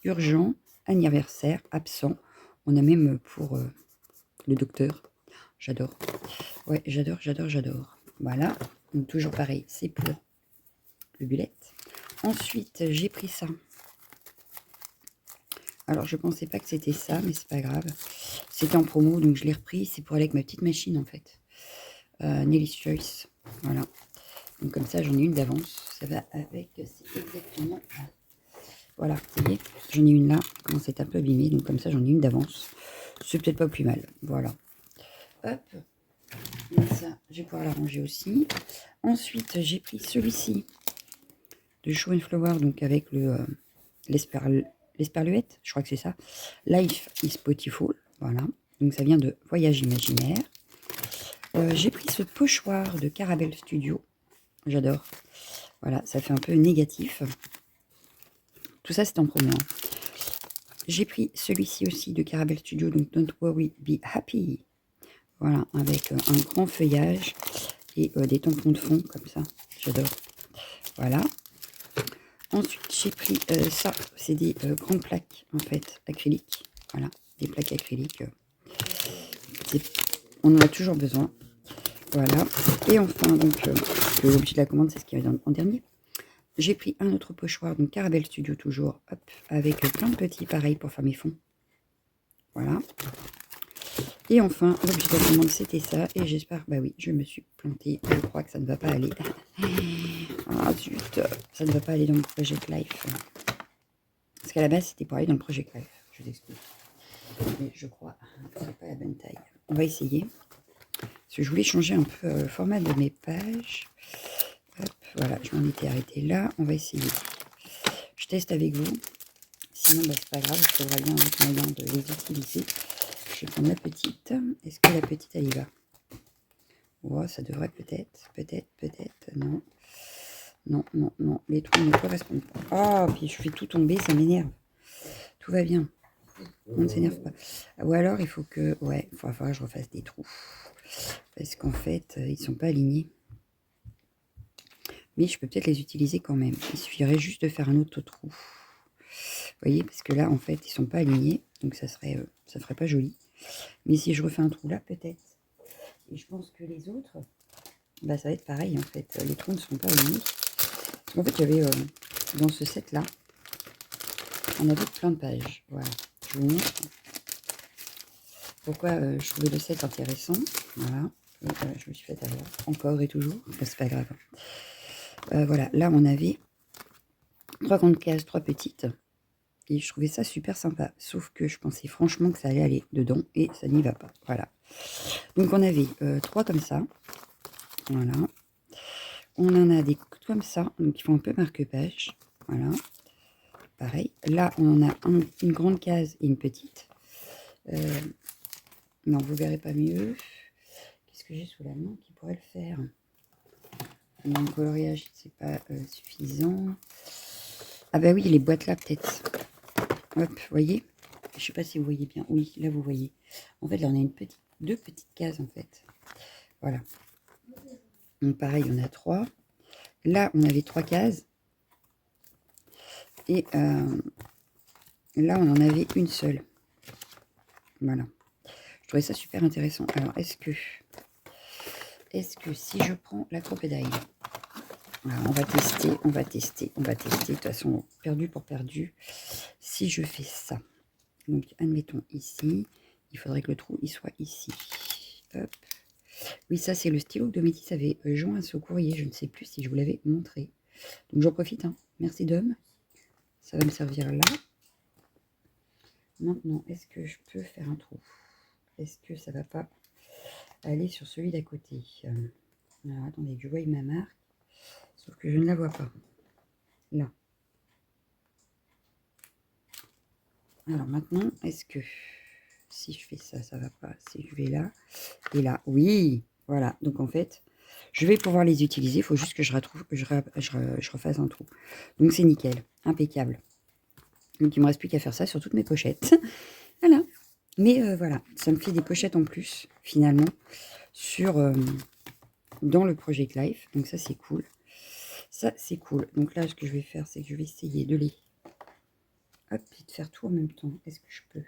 urgent, anniversaire, absent. On a même pour le docteur. J'adore. Ouais, j'adore. Voilà. Donc, toujours pareil, c'est pour le bullet. Ensuite, j'ai pris ça. Alors, je pensais pas que c'était ça, mais c'est pas grave. C'était en promo, donc je l'ai repris. C'est pour aller avec ma petite machine, en fait. Nelly's Choice. Voilà. Donc, comme ça, j'en ai une d'avance. Ça va avec... C'est exactement... Voilà, vous voyez, j'en ai une là. Comment c'est un peu abîmé. Donc, comme ça, j'en ai une d'avance. C'est peut-être pas plus mal. Voilà. Hop. Et ça, je vais pouvoir la ranger aussi. Ensuite, j'ai pris celui-ci. De Show and Flower. Donc, avec le... l'esperluette, je crois que c'est ça. Life is Beautiful, voilà. Donc ça vient de Voyage Imaginaire. J'ai pris ce pochoir de Caramel Studio. J'adore. Voilà, ça fait un peu négatif. Tout ça, c'est en promo. J'ai pris celui-ci aussi de Caramel Studio, donc Don't Worry, Be Happy. Voilà, avec un grand feuillage et des tampons de fond, comme ça. J'adore. Voilà. Ensuite, j'ai pris ça, c'est des grandes plaques, en fait, acryliques. Voilà, des plaques acryliques. On en a toujours besoin. Voilà. Et enfin, donc, l'objet de la commande, c'est ce qu'il y a en dernier. J'ai pris un autre pochoir, donc Caramel Studio toujours, hop, avec plein de petits pareils pour faire mes fonds. Voilà. Et enfin, l'objet de la commande, c'était ça. Et j'espère, bah oui, je me suis plantée. Je crois que ça ne va pas aller. Ah zut, ça ne va pas aller dans mon projet de life. qu'à la base, c'était pour aller dans le Project Life. Je vous explique. Mais je crois que c'est pas la bonne taille. On va essayer. Parce que je voulais changer un peu le format de mes pages. Hop, voilà, je m'en étais arrêtée là. On va essayer. Je teste avec vous. Sinon, bah, c'est pas grave. Je trouverai bien un autre moyen de les utiliser. Je vais prendre la petite. Est-ce que la petite, elle y va? Oh, ça devrait peut-être. Non. Non. Les trous ne correspondent pas. Oh, puis je fais tout tomber. Ça m'énerve. Tout va bien. On ne s'énerve pas. Ou alors, il faut que... Ouais, il va falloir que je refasse des trous. Parce qu'en fait, ils sont pas alignés. Mais je peux peut-être les utiliser quand même. Il suffirait juste de faire un autre trou. Vous voyez, parce que là, en fait, ils sont pas alignés. Donc, ça ferait pas joli. Mais si je refais un trou là, peut-être. Et je pense que les autres, bah, ça va être pareil, en fait. Les trous ne sont pas alignés. En fait, il y avait, dans ce set-là, on avait plein de pages. Voilà. Je vous montre pourquoi je trouvais le set intéressant. Voilà. Et, je me suis fait avoir encore et toujours. Bon, c'est pas grave. Voilà. Là, on avait 3 grandes cases, 3 petites. Et je trouvais ça super sympa. Sauf que je pensais franchement que ça allait aller dedans. Et ça n'y va pas. Voilà. Donc, on avait 3 comme ça. Voilà. On en a des comme ça. Donc, ils font un peu marque-page. Voilà. Pareil. Là, on en a une grande case et une petite. Non, vous verrez pas mieux. Qu'est-ce que j'ai sous la main qui pourrait le faire? Mon coloriage, c'est pas suffisant. Ah bah oui, les boîtes là, peut-être. Hop, vous voyez? Je sais pas si vous voyez bien. Oui, là, vous voyez. En fait, là, on a deux petites cases, en fait. Voilà. Donc, pareil, on a 3. Là, on avait 3 cases. Et là, on en avait une seule. Voilà. Je trouvais ça super intéressant. Alors, est-ce que si je prends la crocodile, voilà, on va tester. De toute façon, perdu pour perdu. Si je fais ça, donc admettons ici, il faudrait que le trou il soit ici. Hop. Oui, ça c'est le stylo que Dométis avait joint à ce courrier. Je ne sais plus si je vous l'avais montré. Donc j'en profite. Hein. Merci Dom. Ça va me servir là. Maintenant, est-ce que je peux faire un trou? Est-ce que ça va pas aller sur celui d'à côté? Alors attendez, je vois ma marque. Sauf que je ne la vois pas. Là. Alors maintenant, est-ce que si je fais ça, ça va pas? Si je vais là et là, oui, voilà. Donc en fait, je vais pouvoir les utiliser. Il faut juste que je refasse un trou. Donc c'est nickel, impeccable. Donc il me reste plus qu'à faire ça sur toutes mes pochettes. Voilà. Mais voilà, ça me fait des pochettes en plus finalement dans le Project Life. Donc ça c'est cool. Ça c'est cool. Donc là, ce que je vais faire, c'est que je vais essayer de les hop, et de faire tout en même temps. Est-ce que je peux?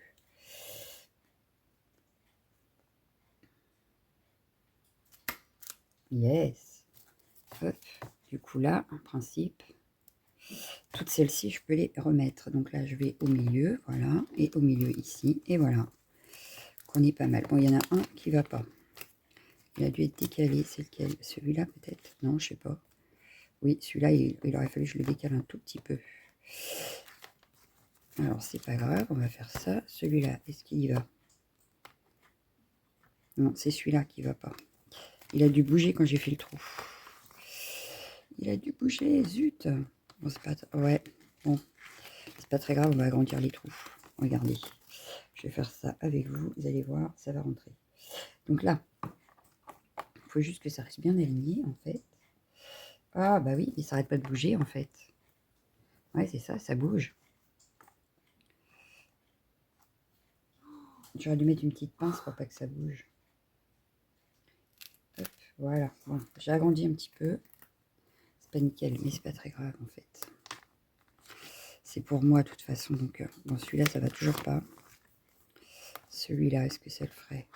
Yes. Hop. Du coup là, en principe, toutes celles-ci, je peux les remettre. Donc là, je vais au milieu, voilà, et au milieu ici, et voilà. On est pas mal. Bon, il y en a un qui va pas. Il a dû être décalé. C'est lequel? Celui-là peut-être? Non, je sais pas. Oui, celui-là, il aurait fallu que je le décale un tout petit peu. Alors, c'est pas grave, on va faire ça. Celui-là, est-ce qu'il y va? Non, c'est celui-là qui va pas. Il a dû bouger quand j'ai fait le trou. Il a dû bouger, zut. Bon, c'est pas... Ouais, bon. C'est pas très grave, on va agrandir les trous. Regardez. Je vais faire ça avec vous. Vous allez voir, ça va rentrer. Donc là, il faut juste que ça reste bien aligné, en fait. Ah, bah oui, il s'arrête pas de bouger, en fait. Ouais, c'est ça, ça bouge. J'aurais dû mettre une petite pince pour pas que ça bouge. Hop, voilà. Bon, j'ai agrandi un petit peu. C'est pas nickel, mais c'est pas très grave, en fait. C'est pour moi, de toute façon. Donc, bon, celui-là, ça va toujours pas. Celui-là, est-ce que ça le ferait?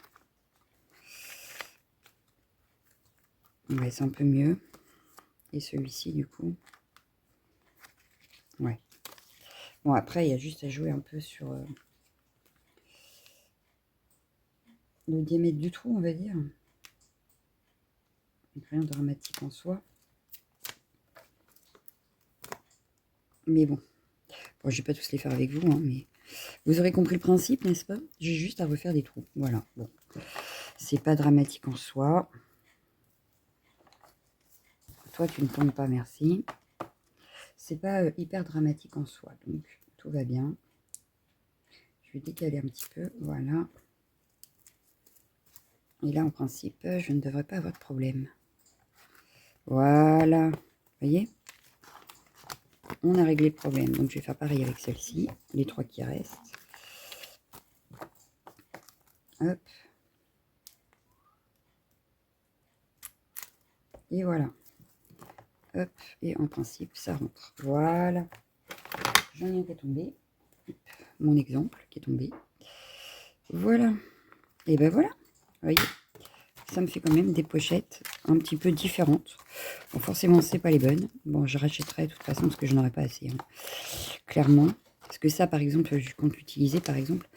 Ouais, c'est un peu mieux. Et celui-ci, du coup. Ouais. Bon, après, il y a juste à jouer un peu sur le diamètre du trou, on va dire. Rien de dramatique en soi. Mais bon. Bon, je vais pas tous les faire avec vous, hein, mais vous aurez compris le principe, n'est-ce pas? J'ai juste à refaire des trous. Voilà, bon. C'est pas dramatique en soi. Toi, tu ne tombes pas, merci. C'est pas hyper dramatique en soi, donc tout va bien. Je vais décaler un petit peu, voilà. Et là, en principe, je ne devrais pas avoir de problème. Voilà, vous voyez? On a réglé le problème. Donc, je vais faire pareil avec celle-ci, les 3 qui restent. Hop. Et voilà. Hop. Et en principe, ça rentre. Voilà. J'en ai un qui est tombé. Mon exemple qui est tombé. Voilà. Et ben voilà. Vous voyez? Ça me fait quand même des pochettes un petit peu différentes. Bon, forcément, c'est pas les bonnes. Bon, je rachèterai de toute façon parce que je n'aurai pas assez. Hein. Clairement. Parce que ça, par exemple, je compte l'utiliser, par exemple,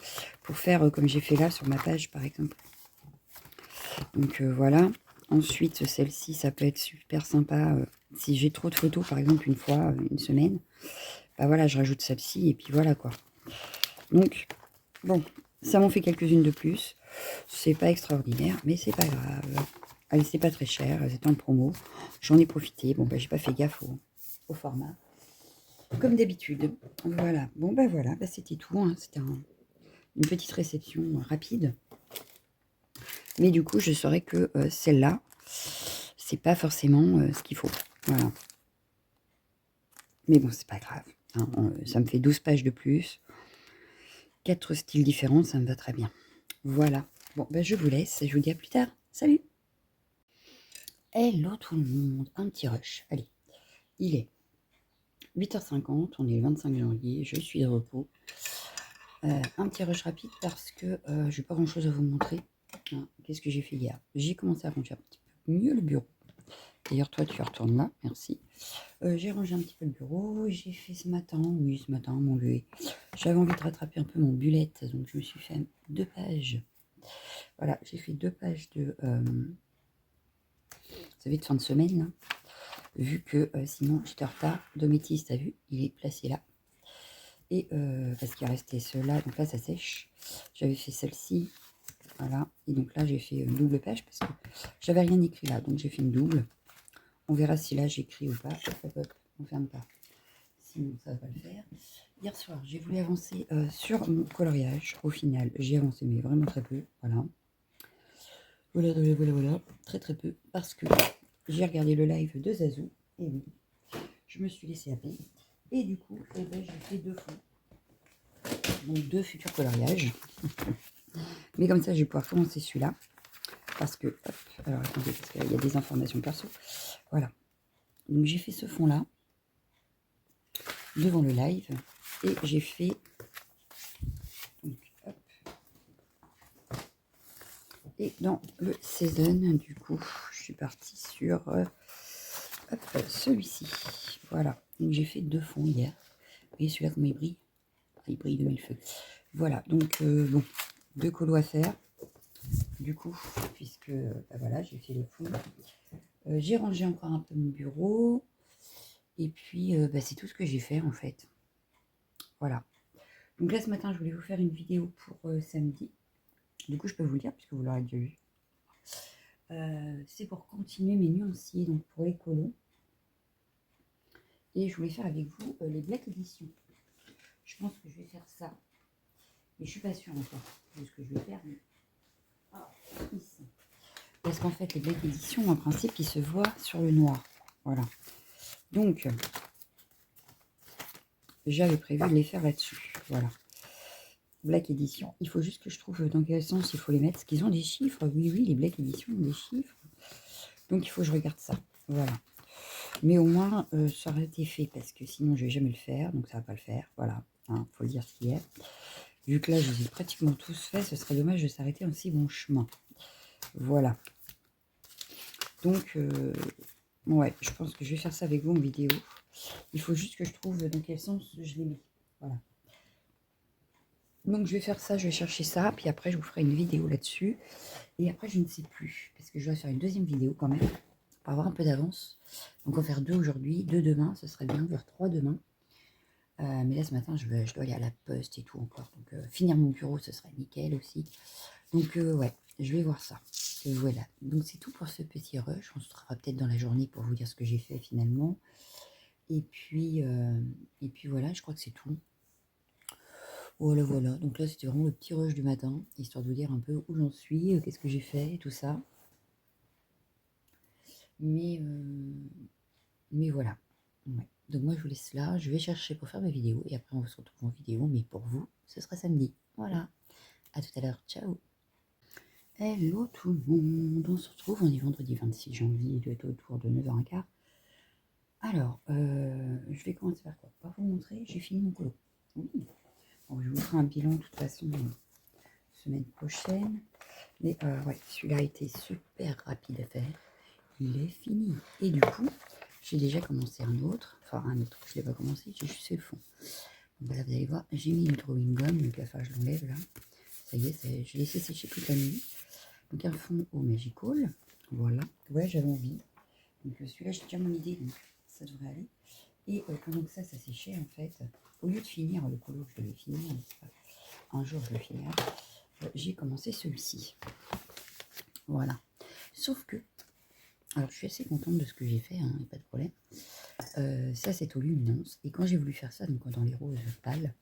pour faire comme j'ai fait là sur ma page, par exemple. Donc, voilà. Ensuite, celle-ci, ça peut être super sympa. Si j'ai trop de photos, par exemple, une fois, une semaine, bah voilà, je rajoute celle-ci et puis voilà, quoi. Donc, bon, ça m'en fait quelques-unes de plus. C'est pas extraordinaire, mais c'est pas grave. Allez, c'est pas très cher, c'était en promo. J'en ai profité. Bon, bah, j'ai pas fait gaffe au format. Comme d'habitude. Voilà. Bon, bah voilà, bah, c'était tout. Hein. C'était une petite réception rapide. Mais du coup, je saurais que celle-là, c'est pas forcément ce qu'il faut. Voilà. Mais bon, c'est pas grave. Hein. Ça me fait 12 pages de plus. 4 styles différents, ça me va très bien. Voilà. Bon, ben je vous laisse. Je vous dis à plus tard. Salut! Hello tout le monde. Un petit rush. Allez. Il est 8h50. On est le 25 janvier. Je suis de repos. Un petit rush rapide parce que je n'ai pas grand chose à vous montrer. Hein. Qu'est-ce que j'ai fait hier? J'ai commencé à ranger un petit peu mieux le bureau. D'ailleurs, toi, tu retournes là. Merci. J'ai rangé un petit peu le bureau. J'ai fait ce matin, oui, ce matin, mon lever. J'avais envie de rattraper un peu mon bullet. Donc, je me suis fait 2 pages. Voilà, j'ai fait 2 pages de... vous savez, de fin de semaine, là. Vu que sinon, j'étais en retard. Dométis, t'as vu? Il est placé là. Et parce qu'il restait ceux-là. Donc là, ça sèche. J'avais fait celle-ci. Voilà. Et donc là, j'ai fait une double page parce que j'avais rien écrit là. Donc, j'ai fait une double. On verra si là, j'écris ou pas. Hop, hop, on ferme pas. Sinon, ça va pas le faire. Hier soir, j'ai voulu avancer sur mon coloriage. Au final, j'ai avancé, mais vraiment très peu. Voilà. Voilà. Très très peu. Parce que j'ai regardé le live de Zazou. Et oui, je me suis laissé happer. Et du coup, eh ben, j'ai fait 2 fonds. Donc 2 futurs coloriages. Mais comme ça, je vais pouvoir commencer celui-là. Parce que, hop, alors attendez, parce qu'il y a des informations perso. Voilà. Donc j'ai fait ce fond-là. Devant le live. Et j'ai fait... Donc, hop. Et dans le season, du coup, je suis partie sur celui-ci. Voilà. Donc j'ai fait 2 fonds hier. Vous voyez celui-là comment il brille? Il brille de mille feux. Voilà. Donc bon, 2 colos à faire. Du coup, puisque bah voilà, j'ai fait les fonds. J'ai rangé encore un peu mon bureau. Et puis bah, c'est tout ce que j'ai fait en fait. Voilà. Donc là ce matin, je voulais vous faire une vidéo pour samedi. Du coup, je peux vous le dire puisque vous l'aurez déjà vu. C'est pour continuer mes nuanciers, donc pour les colons. Et je voulais faire avec vous les Black Edition. Je pense que je vais faire ça. Mais je suis pas sûre encore de ce que je vais faire. Mais... Ah, ici. Parce qu'en fait, les Black Edition, en principe, ils se voient sur le noir. Voilà. Donc, j'avais prévu de les faire là-dessus. Voilà. Black Edition. Il faut juste que je trouve dans quel sens il faut les mettre. Parce qu'ils ont des chiffres. Oui, les Black Edition ont des chiffres. Donc, il faut que je regarde ça. Voilà. Mais au moins, ça aurait été fait. Parce que sinon, je vais jamais le faire. Donc, ça va pas le faire. Voilà. Hein, faut le dire ce qu'il y a. Vu que là, je les ai pratiquement tous faits. Ce serait dommage de s'arrêter en si bon chemin. Voilà. Donc, ouais, je pense que je vais faire ça avec vous en vidéo. Il faut juste que je trouve dans quel sens je les mets. Voilà. Donc, je vais faire ça, je vais chercher ça. Puis après, je vous ferai une vidéo là-dessus. Et après, je ne sais plus. Parce que je dois faire une deuxième vidéo quand même. Pour avoir un peu d'avance. Donc, on va faire 2 aujourd'hui, 2 demain. Ce serait bien, voire 3 demain. Mais là, ce matin, je dois aller à la poste et tout encore. Donc, finir mon bureau, ce serait nickel aussi. Donc, ouais, je vais voir ça. Et voilà. Donc, c'est tout pour ce petit rush. On se retrouvera peut-être dans la journée pour vous dire ce que j'ai fait finalement. Et puis voilà, je crois que c'est tout. Voilà, voilà. Donc là, c'était vraiment le petit rush du matin, histoire de vous dire un peu où j'en suis, qu'est-ce que j'ai fait et tout ça. Mais voilà. Ouais. Donc moi, je vous laisse là. Je vais chercher pour faire ma vidéo. Et après, on se retrouve en vidéo. Mais pour vous, ce sera samedi. Voilà. À tout à l'heure. Ciao. Hello tout le monde. On se retrouve. On est vendredi 26 janvier. Il doit être autour de 9h15. Alors, je vais commencer par quoi? Par vous montrer. J'ai fini mon colo. Oui. Bon, je vous ferai un bilan de toute façon semaine prochaine. Mais ouais, celui-là a été super rapide à faire. Il est fini. Et du coup, j'ai déjà commencé un autre. Enfin, un autre. Je ne l'ai pas commencé, j'ai juste fait le fond. Donc là, vous allez voir, j'ai mis une drawing gum. Donc là, je l'enlève là. Ça y est, je l'ai laissé sécher toute la nuit. Donc un fond au Magical. Voilà. Ouais, j'avais envie. Donc celui-là, j'ai déjà mon idée. Donc ça devrait aller. Et pendant que ça séchait, en fait, au lieu de finir le colo que je devais finir, un jour je le finirai, j'ai commencé celui-ci. Voilà. Sauf que, alors je suis assez contente de ce que j'ai fait, hein, pas de problème. Ça c'est aux luminances. Et quand j'ai voulu faire ça, donc dans les roses pâles,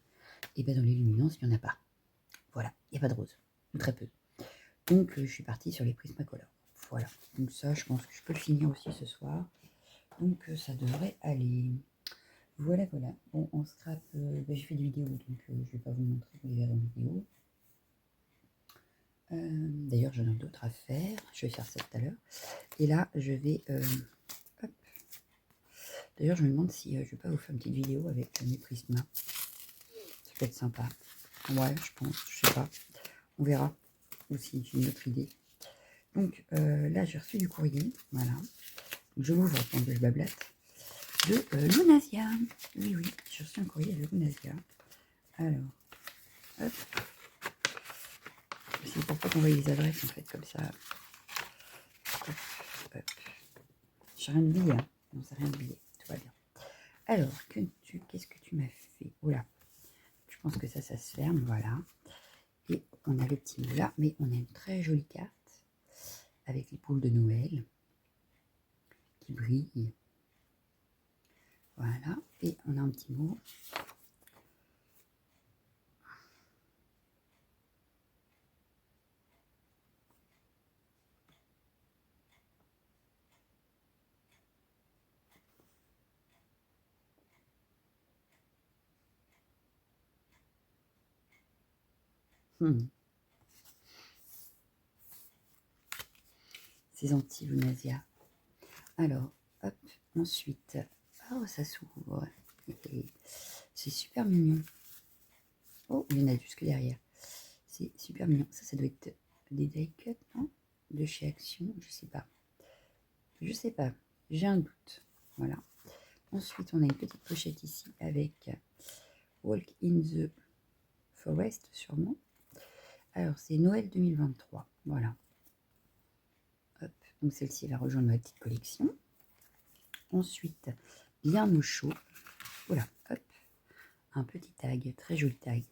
et bien dans les luminances, il n'y en a pas. Voilà, il n'y a pas de rose, ou très peu. Donc je suis partie sur les Prismacolor. Voilà, donc ça je pense que je peux le finir aussi ce soir. Donc ça devrait aller. Voilà, voilà. Bon, en scrap, j'ai fait des vidéos, donc je ne vais pas vous montrer, vous les verrez en vidéo. D'ailleurs, j'en ai d'autres à faire. Je vais faire ça tout à l'heure. Et là, je vais... hop. D'ailleurs, je me demande si je ne vais pas vous faire une petite vidéo avec mes prismas. Ça peut être sympa. Ouais, je pense, je sais pas. On verra. Aussi, j'ai une autre idée. Donc, là, j'ai reçu du courrier. Voilà. Je l'ouvre pendant que je bablate. De Lunasia. Oui, oui, j'ai reçu un courrier de Lunasia. Alors, hop. C'est pour pas qu'on voit les adresses, en fait, comme ça. Hop, hop. J'ai rien oublié, hein. Non, c'est rien oublié. Tout va bien. Alors, qu'est-ce que tu m'as fait? Oula. Je pense que ça se ferme, voilà. Et on a le petit mot là, mais on a une très jolie carte avec les boules de Noël qui brillent. Voilà. Et on a un petit mot. C'est gentil, Lunasia. Alors, hop, ensuite. Oh, ça s'ouvre. C'est super mignon. Oh, il y en a jusque derrière. C'est super mignon. Ça doit être des die cut, non? De chez Action, je sais pas. Je sais pas. J'ai un doute. Voilà. Ensuite, on a une petite pochette ici avec Walk in the Forest, sûrement. Alors, c'est Noël 2023. Voilà. Hop. Donc, celle-ci va rejoindre ma petite collection. Ensuite, bien au chaud. Voilà. Hop. Un petit tag. Très joli tag.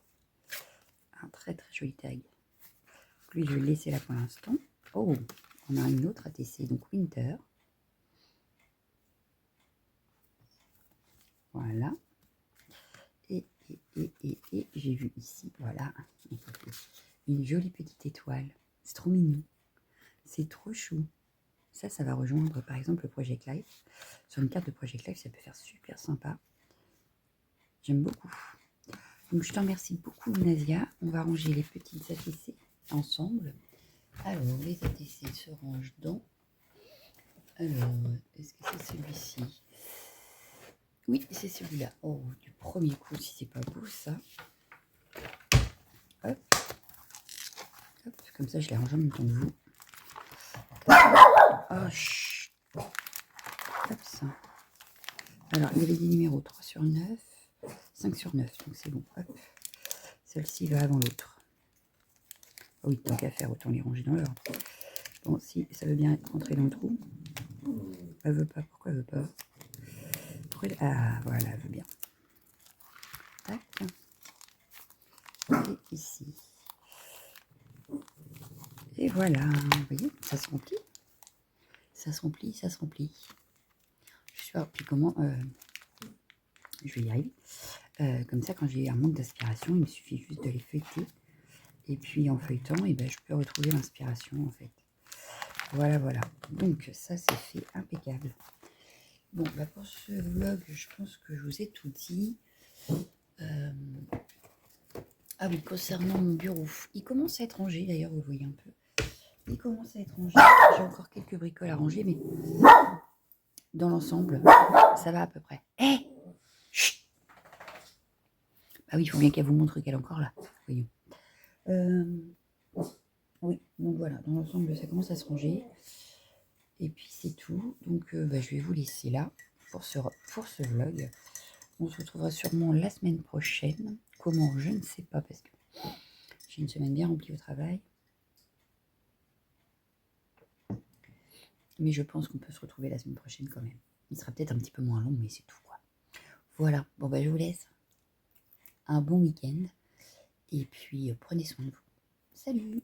Un très très joli tag. Lui, je vais le laisser là pour l'instant. Oh, on a une autre ATC. Donc, Winter. Voilà. Et j'ai vu ici, voilà, une jolie petite étoile. C'est trop mignon. C'est trop chou. Ça va rejoindre par exemple le Project Life. Sur une carte de Project Life, ça peut faire super sympa. J'aime beaucoup. Donc je te remercie beaucoup, Nasia. On va ranger les petites ATC ensemble. Alors, les ATC se rangent dans... Alors, est-ce que c'est celui-ci? Oui, c'est celui-là. Oh, du premier coup, si c'est pas beau, ça. Hop. Hop, comme ça, je les range en même temps que vous. Oh, chut. Hop, ça. Alors, il y avait des numéros 3 sur 9, 5 sur 9, donc c'est bon. Hop. Celle-ci va avant l'autre. Oh oui, tant qu'à faire, autant les ranger dans l'ordre. Bon, si ça veut bien rentrer dans le trou. Elle veut pas. Pourquoi elle veut pas? Ah, voilà, elle veut bien. Tac. Et ici. Et voilà, vous voyez, ça se remplit. Ça se remplit, ça se remplit. Je sais pas, puis comment... je vais y arriver. Comme ça, quand j'ai un manque d'aspiration, il me suffit juste de les feuilleter. Et puis en feuilletant, et ben, je peux retrouver l'inspiration en fait. Voilà, voilà. Donc ça, c'est fait impeccable. Bon, bah pour ce vlog, je pense que je vous ai tout dit. Ah oui, concernant mon bureau, il commence à être rangé, d'ailleurs, vous voyez un peu. Il commence à être rangé. J'ai encore quelques bricoles à ranger, mais dans l'ensemble, ça va à peu près. Hé, chut. Ah oui, il faut bien qu'elle vous montre qu'elle est encore là. Voyons. Oui, donc voilà, dans l'ensemble, ça commence à se ranger. Et puis c'est tout. Donc bah, je vais vous laisser là pour ce vlog. On se retrouvera sûrement la semaine prochaine. Comment, je ne sais pas, parce que j'ai une semaine bien remplie au travail. Mais je pense qu'on peut se retrouver la semaine prochaine quand même. Il sera peut-être un petit peu moins long, mais c'est tout, quoi. Voilà, bon bah je vous laisse. Un bon week-end. Et puis prenez soin de vous. Salut!